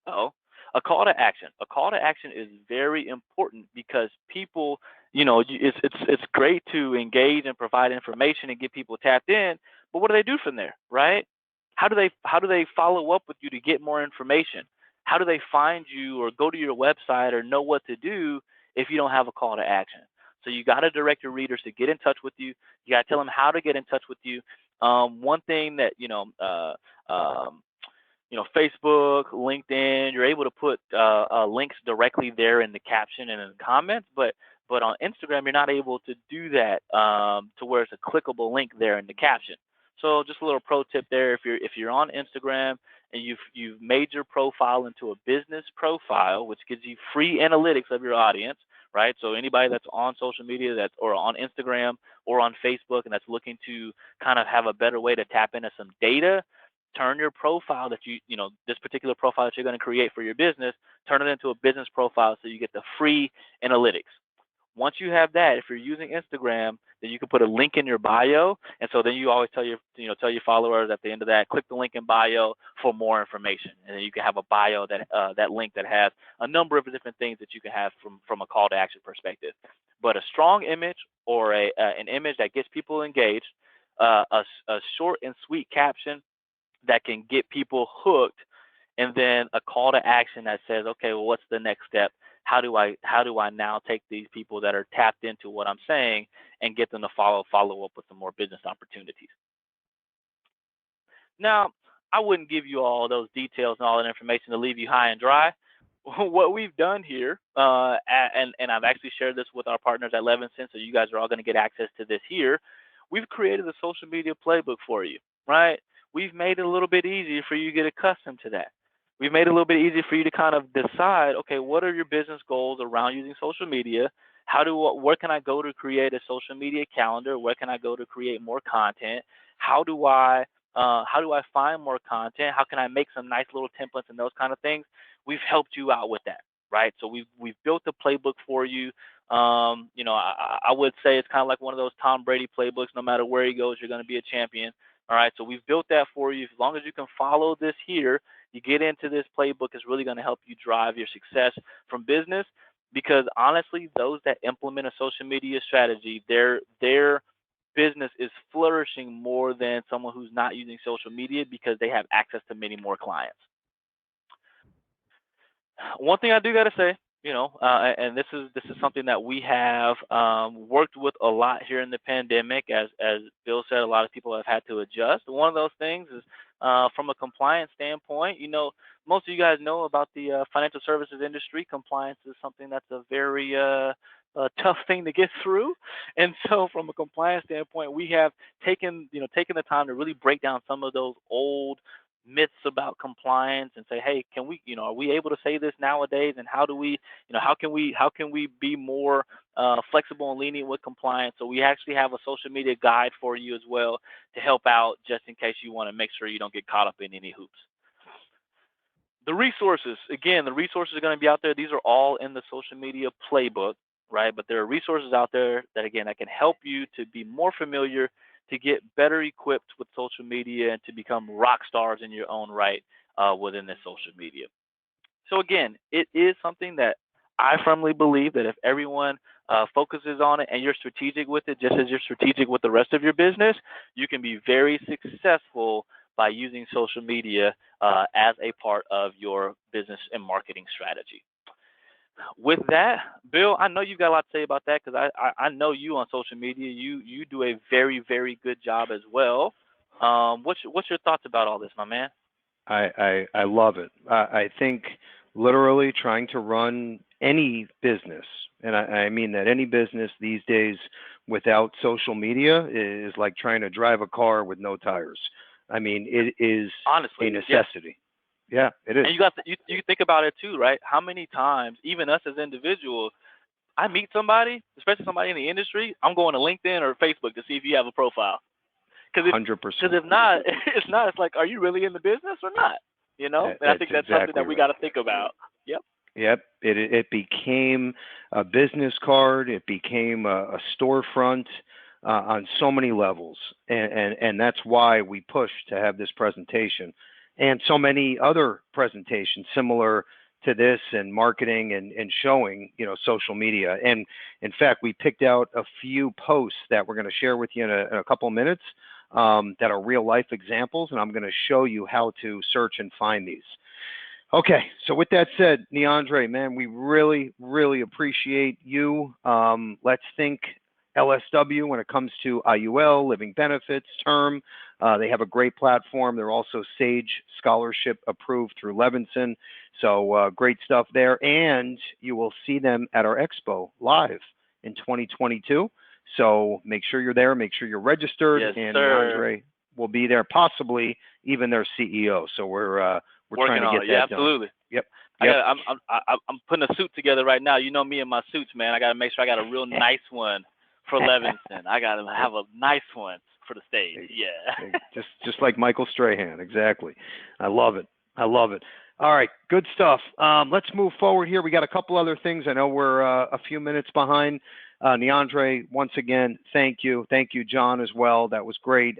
Oh, a call to action. A call to action is very important, because people, it's great to engage and provide information and get people tapped in, but what do they do from there, right? How do they follow up with you to get more information? How do they find you or go to your website or know what to do if you don't have a call to action? So you got to direct your readers to get in touch with you. You got to tell them how to get in touch with you. One thing that Facebook, LinkedIn, you're able to put links directly there in the caption and in the comments, but on Instagram you're not able to do that to where it's a clickable link there in the caption. So just a little pro tip there: if you're on Instagram and you've made your profile into a business profile, which gives you free analytics of your audience, right? So anybody that's on social media or on Instagram or on Facebook and that's looking to kind of have a better way to tap into some data, turn your profile this particular profile that you're going to create for your business, turn it into a business profile so you get the free analytics. Once you have that, if you're using Instagram, then you can put a link in your bio, and so then you always tell your followers at the end of that, click the link in bio for more information, and then you can have a bio that link that has a number of different things that you can have from a call to action perspective. But a strong image or an image that gets people engaged, a short and sweet caption that can get people hooked, and then a call to action that says, okay, well, what's the next step? How do I now take these people that are tapped into what I'm saying and get them to follow up with some more business opportunities? Now, I wouldn't give you all those details and all that information to leave you high and dry, what we've done here, and I've actually shared this with our partners at Levinson, so you guys are all going to get access to this here. We've created a social media playbook for you, right? We've made it a little bit easier for you to get accustomed to that. We've made it a little bit easier for you to kind of decide, okay, what are your business goals around using social media? Where can I go to create a social media calendar? Where can I go to create more content? How do I find more content? How can I make some nice little templates and those kind of things? We've helped you out with that, right? So we've built a playbook for you. I would say it's kind of like one of those Tom Brady playbooks. No matter where he goes, you're going to be a champion. All right, so we've built that for you. As long as you can follow this here, you get into this playbook, is really going to help you drive your success from business. Because honestly, those that implement a social media strategy, their business is flourishing more than someone who's not using social media because they have access to many more clients. One thing I do got to say, and this is something that we have worked with a lot here in the pandemic. As Bill said, a lot of people have had to adjust. One of those things is from a compliance standpoint. Most of you guys know about the financial services industry. Compliance is something that's a very tough thing to get through, and so from a compliance standpoint, we have taken the time to really break down some of those old myths about compliance and say, hey, can we, are we able to say this nowadays? And how do we, how can we be more flexible and lenient with compliance? So we actually have a social media guide for you as well to help out, just in case you want to make sure you don't get caught up in any hoops. The resources, again, the resources are going to be out there. These are all in the social media playbook, right? But there are resources out there that, again, that can help you to be more familiar, to get better equipped with social media, and to become rock stars in your own right within this social media. So again, it is something that I firmly believe that if everyone focuses on it and you're strategic with it, just as you're strategic with the rest of your business, you can be very successful by using social media as a part of your business and marketing strategy. With that, Bill, I know you've got a lot to say about that, because I know you on social media. You do a very, very good job as well. What's your thoughts about all this, my man? I love it. I think literally trying to run any business, and I mean that any business these days without social media is like trying to drive a car with no tires. I mean, it is honestly a necessity. Yeah, it is. And you think about it too, right? How many times, even us as individuals, I meet somebody, especially somebody in the industry, I'm going to LinkedIn or Facebook to see if you have a profile. 100%. Because if not, it's like, are you really in the business or not? And I think that's exactly something that we got to think about. Yep. Yep. It became a business card. It became a storefront on so many levels, and that's why we push to have this presentation and so many other presentations similar to this, and marketing and showing social media. And in fact, we picked out a few posts that we're going to share with you in a couple of minutes that are real life examples, and I'm going to show you how to search and find these. Okay, so with that said, Neandre, man, we really, really appreciate you. Let's think LSW when it comes to IUL, living benefits, term. They have a great platform. They're also SAGE scholarship approved through Levinson. So great stuff there. And you will see them at our expo live in 2022. So make sure you're there. Make sure you're registered. Yes, and sir. Neandre will be there, possibly even their CEO. So we're trying to get that absolutely. done. Yep. I'm putting a suit together right now. You know me and my suits, man. I got to make sure I got a real nice one for Levinson. I got to have a nice one for the stage. Yeah. just like Michael Strahan. Exactly. I love it. All right. Good stuff. Let's move forward here. We got a couple other things. I know we're a few minutes behind. Neandre, once again, thank you. Thank you, John, as well. That was great.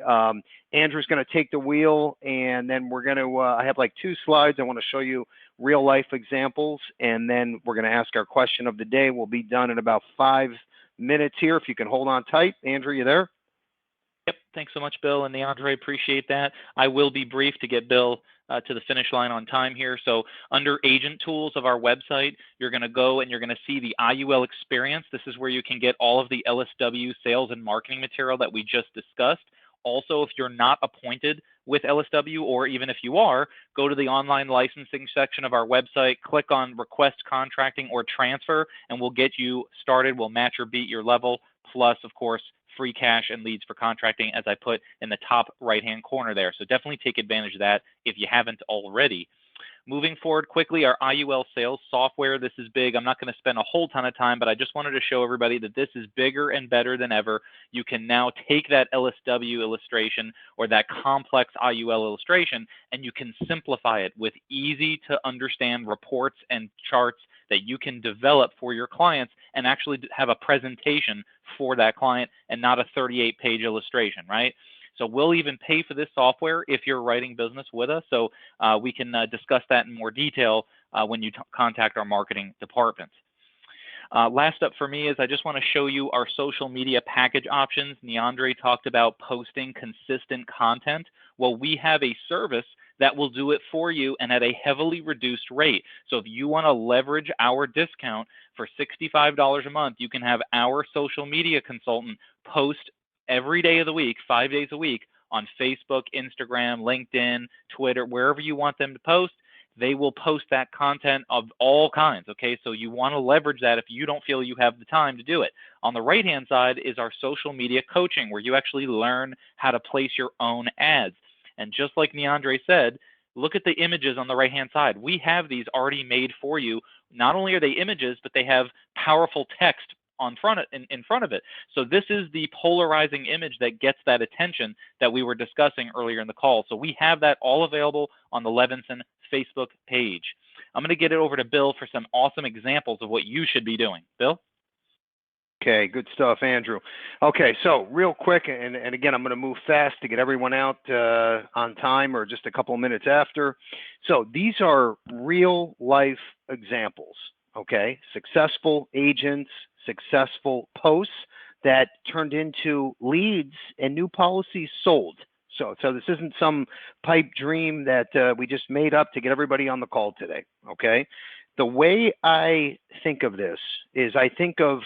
Andrew's going to take the wheel, and then we're going to, I have like 2 slides. I want to show you real life examples, and then we're going to ask our question of the day. We'll be done in about 5 minutes here. If you can hold on tight. Andrew, you there? Yep. Thanks so much, Bill and Neandre. Appreciate that. I will be brief to get Bill to the finish line on time here. So under agent tools of our website, you're going to go and you're going to see the IUL experience. This is where you can get all of the LSW sales and marketing material that we just discussed. Also, if you're not appointed with LSW, or even if you are, go to the online licensing section of our website, click on request contracting or transfer, and we'll get you started. We'll match or beat your level, plus, of course, free cash and leads for contracting, as I put in the top right-hand corner there. So definitely take advantage of that if you haven't already. Moving forward quickly, our IUL sales software. This is big. I'm not going to spend a whole ton of time, but I just wanted to show everybody that this is bigger and better than ever. You can now take that LSW illustration or that complex IUL illustration, and you can simplify it with easy to understand reports and charts that you can develop for your clients and actually have a presentation for that client and not a 38-page illustration, right? So we'll even pay for this software if you're writing business with us. So we can discuss that in more detail when you contact our marketing department. Last up for me is I just want to show you our social media package options. Neandre talked about posting consistent content. Well, we have a service that will do it for you and at a heavily reduced rate. So if you want to leverage our discount for $65 a month, you can have our social media consultant post every day of the week, 5 days a week, on Facebook, Instagram, LinkedIn, Twitter, wherever you want them to post. They will post that content of all kinds, okay? So you want to leverage that if you don't feel you have the time to do it. On the right-hand side is our social media coaching, where you actually learn how to place your own ads. And just like Neandre said, look at the images on the right-hand side. We have these already made for you. Not only are they images, but they have powerful text in front of it. So this is the polarizing image that gets that attention that we were discussing earlier in the call. So we have that all available on the Levinson Facebook page. I'm going to get it over to Bill for some awesome examples of what you should be doing. Bill? Okay, good stuff, Andrew. Okay, so real quick, and again, I'm going to move fast to get everyone out on time or just a couple of minutes after. So these are real life examples, okay? Successful agents, successful posts that turned into leads and new policies sold. So this isn't some pipe dream that we just made up to get everybody on the call today, okay? The way I think of this is I think of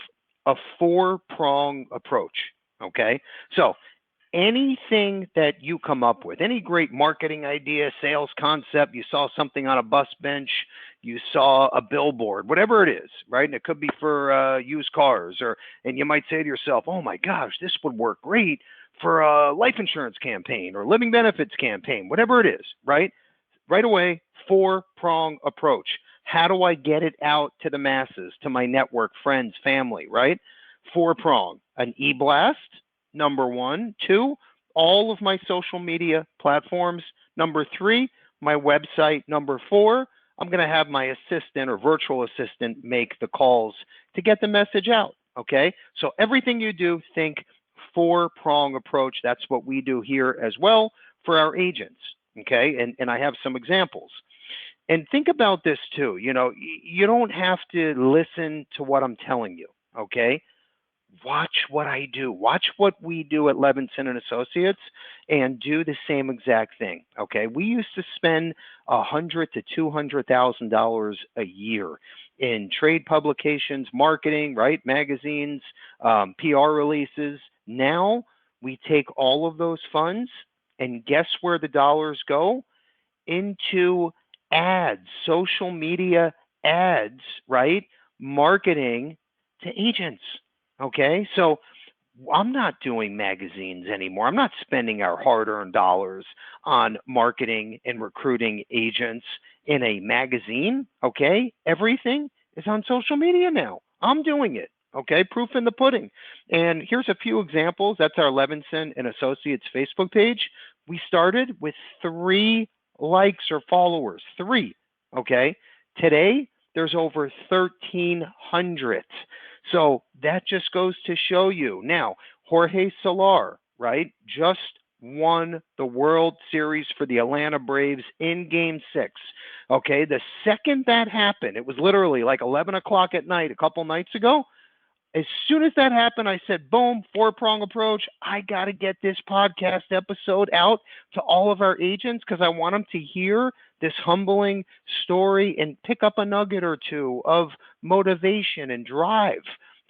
a four-prong approach, okay? So anything that you come up with, any great marketing idea, sales concept, you saw something on a bus bench, you saw a billboard, whatever it is, right? And it could be for used cars, and you might say to yourself, oh my gosh, this would work great for a life insurance campaign or living benefits campaign, whatever it is, right? Right away, four-prong approach. How do I get it out to the masses, to my network, friends, family, right? Four-prong, an e-blast, number one. Two, all of my social media platforms. Number three, my website. Number four, I'm going to have my assistant or virtual assistant make the calls to get the message out, okay? So everything you do, think four-prong approach. That's what we do here as well for our agents, okay? And I have some examples. And think about this too, you know, you don't have to listen to what I'm telling you, okay? Watch what I do. Watch what we do at Levinson and Associates and do the same exact thing, okay? We used to spend $100,000 to $200,000 a year in trade publications, marketing, right? Magazines, PR releases. Now we take all of those funds and guess where the dollars go? Into ads, social media ads, right? Marketing to agents, okay? So I'm not doing magazines anymore. I'm not spending our hard-earned dollars on marketing and recruiting agents in a magazine, okay? Everything is on social media now. I'm doing it, okay? Proof in the pudding. And here's a few examples. That's our Levinson and Associates Facebook page. We started with 3 likes or followers, 3, okay? Today, there's over 1,300. So that just goes to show you. Now, Jorge Soler, right, just won the World Series for the Atlanta Braves in Game 6. Okay, the second that happened, it was literally like 11 o'clock at night a couple nights ago. As soon as that happened, I said, boom, four-prong approach. I got to get this podcast episode out to all of our agents because I want them to hear this humbling story and pick up a nugget or two of motivation and drive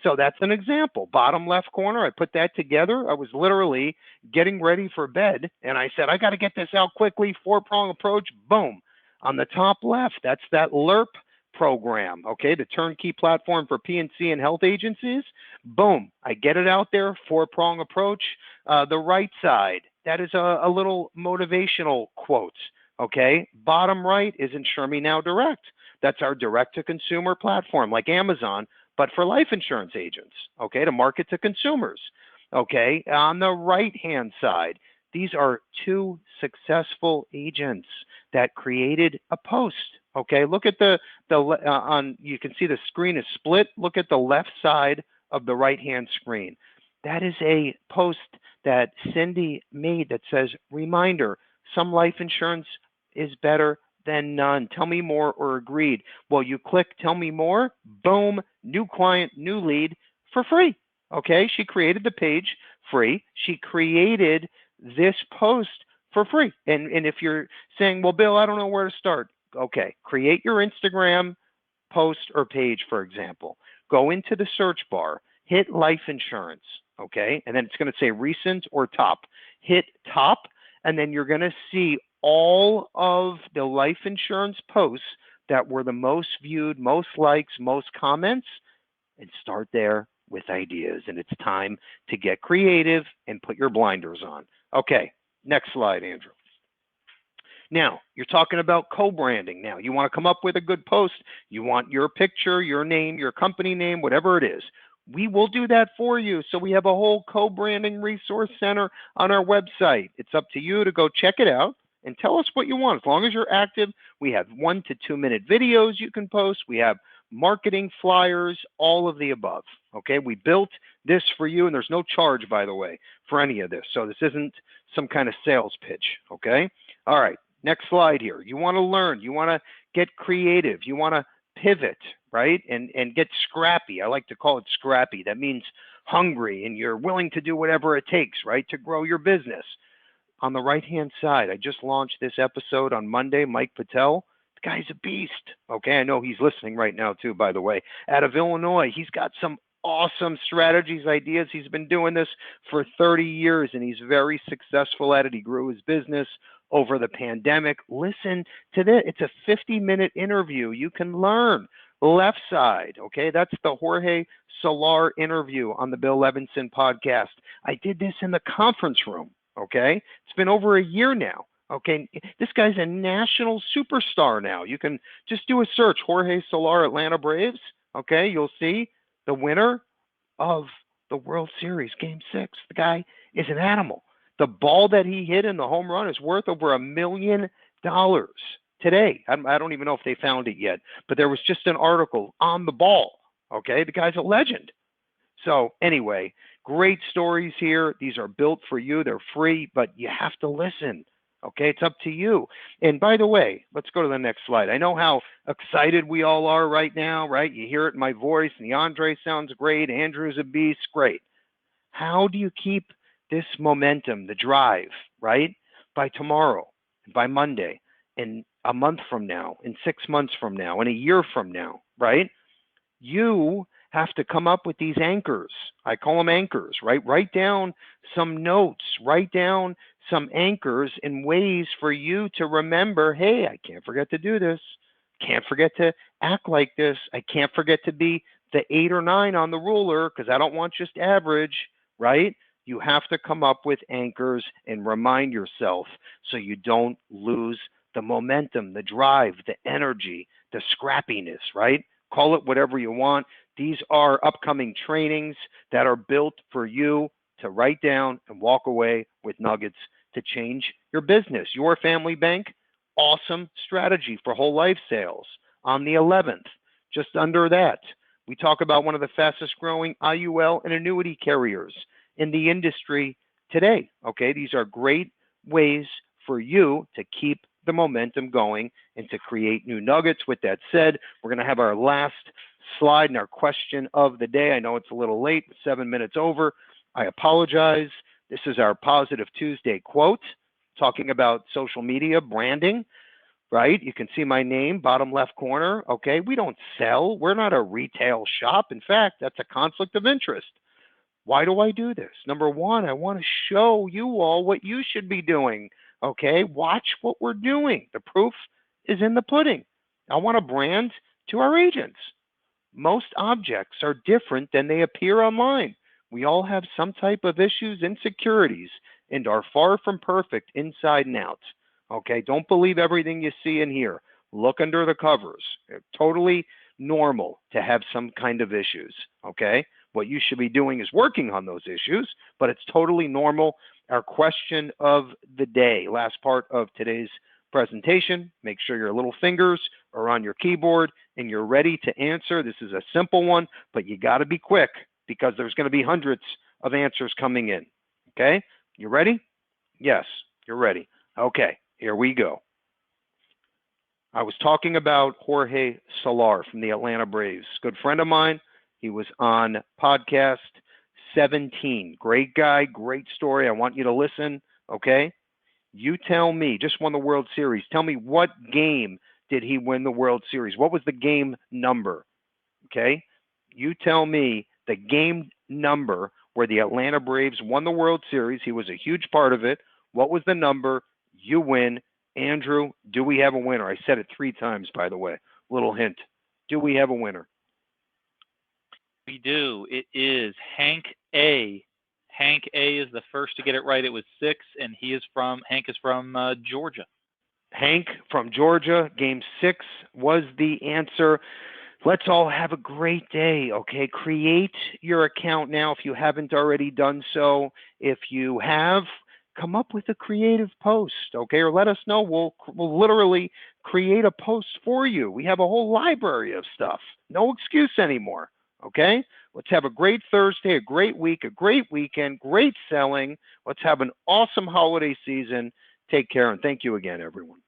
So that's an example. Bottom left corner, I put that together. I was literally getting ready for bed, and I said, I got to get this out quickly. 4-prong approach, boom. On the top left, that's that LERP program, okay, the turnkey platform for P&C and health agencies. Boom, I get it out there, 4-prong approach. The right side, that is a little motivational quote, okay. Bottom right is Insure Me Now Direct. That's our direct-to-consumer platform like Amazon, but for life insurance agents, okay, to market to consumers, okay. On the right-hand side, these are 2 successful agents that created a post, okay. Look at you can see the screen is split. Look at the left side of the right-hand screen. That is a post that Cindy made that says, reminder, some life insurance is better than none. Tell me more or agreed. Well, you click tell me more, boom, new client, new lead for free. Okay, she created the page free. She created this post for free. And if you're saying, well, Bill, I don't know where to start. Okay, create your Instagram post or page, for example. Go into the search bar, hit life insurance, okay? And then it's going to say recent or top. Hit top, and then you're going to see all of the life insurance posts that were the most viewed, most likes, most comments, and start there with ideas. And it's time to get creative and put your blinders on. Okay, next slide, Andrew. Now, you're talking about co-branding now. You want to come up with a good post. You want your picture, your name, your company name, whatever it is. We will do that for you. So we have a whole co-branding resource center on our website. It's up to you to go check it out and tell us what you want. As long as you're active, we have 1 to 2 minute videos you can post. We have marketing flyers, all of the above. Okay, we built this for you, and there's no charge, by the way, for any of this. So this isn't some kind of sales pitch. Okay, all right. Next slide here. You want to learn. You want to get creative. You want to pivot, right? And get scrappy. I like to call it scrappy. That means hungry, and you're willing to do whatever it takes, right, to grow your business. On the right-hand side, I just launched this episode on Monday, Mike Patel. The guy's a beast. Okay, I know he's listening right now too, by the way. Out of Illinois, he's got some awesome strategies, ideas. He's been doing this for 30 years, and he's very successful at it. He grew his business over the pandemic. Listen to this. It's a 50-minute interview. You can learn. Left side, okay, that's the Jorge Solar interview on the Bill Levinson podcast. I did this in the conference room, okay? It's been over a year now, okay? This guy's a national superstar now. You can just do a search, Jorge Solar Atlanta Braves, okay? You'll see the winner of the World Series, Game 6. The guy is an animal. The ball that he hit in the home run is worth over $1 million today. I don't even know if they found it yet, but there was just an article on the ball. Okay, the guy's a legend. So anyway, great stories here. These are built for you. They're free, but you have to listen. Okay, it's up to you. And by the way, let's go to the next slide. I know how excited we all are right now, right? You hear it in my voice, and the Andre sounds great. Andrew's a beast, great. How do you keep this momentum, the drive, right? By tomorrow, by Monday, in a month from now, in 6 months from now, in a year from now, right? You have to come up with these anchors. I call them anchors, right? Write down some notes, write down some anchors and ways for you to remember, hey, I can't forget to do this. Can't forget to act like this. I can't forget to be the 8 or 9 on the ruler because I don't want just average, right? You have to come up with anchors and remind yourself so you don't lose the momentum, the drive, the energy, the scrappiness, right? Call it whatever you want. These are upcoming trainings that are built for you to write down and walk away with nuggets to change your business. Your Family Bank, awesome strategy for whole life sales. On the 11th, just under that, we talk about one of the fastest growing IUL and annuity carriers in the industry today. Okay, these are great ways for you to keep the momentum going and to create new nuggets. With that said, we're going to have our last slide and our question of the day. I know it's a little late, 7 minutes over. I apologize. This is our Positive Tuesday quote, talking about social media branding. right? You can see my name, bottom left corner. Okay, we don't sell. We're not a retail shop. In fact, that's a conflict of interest. Why do I do this? Number one, I want to show you all what you should be doing. Okay, watch what we're doing. The proof is in the pudding. I want to brand to our agents. Most objects are different than they appear online. We all have some type of issues, insecurities, and are far from perfect inside and out. Okay, don't believe everything you see and hear. Look under the covers. It's totally normal to have some kind of issues. Okay, what you should be doing is working on those issues, but it's totally normal. Our question of the day, last part of today's presentation, make sure your little fingers are on your keyboard and you're ready to answer. This is a simple one, but you got to be quick because there's going to be hundreds of answers coming in. Okay, you ready? Yes, you're ready. Okay, here we go. I was talking about Jorge Soler from the Atlanta Braves. Good friend of mine. He was on podcast 17. Great guy, great story. I want you to listen, okay? You tell me, just won the World Series. Tell me what game did he win the World Series? What was the game number? Okay? You tell me the game number where the Atlanta Braves won the World Series. He was a huge part of it. What was the number? You win. Andrew, do we have a winner? I said it 3 times, by the way. Little hint. Do we have a winner? We do. It is Hank A. Hank A is the first to get it right. It was 6, and Hank is from Georgia. Hank from Georgia, game 6 was the answer. Let's all have a great day, okay? Create your account now if you haven't already done so. If you have, come up with a creative post, okay? Or let us know. We'll literally create a post for you. We have a whole library of stuff. No excuse anymore, okay? Let's have a great Thursday, a great week, a great weekend, great selling. Let's have an awesome holiday season. Take care, and thank you again, everyone.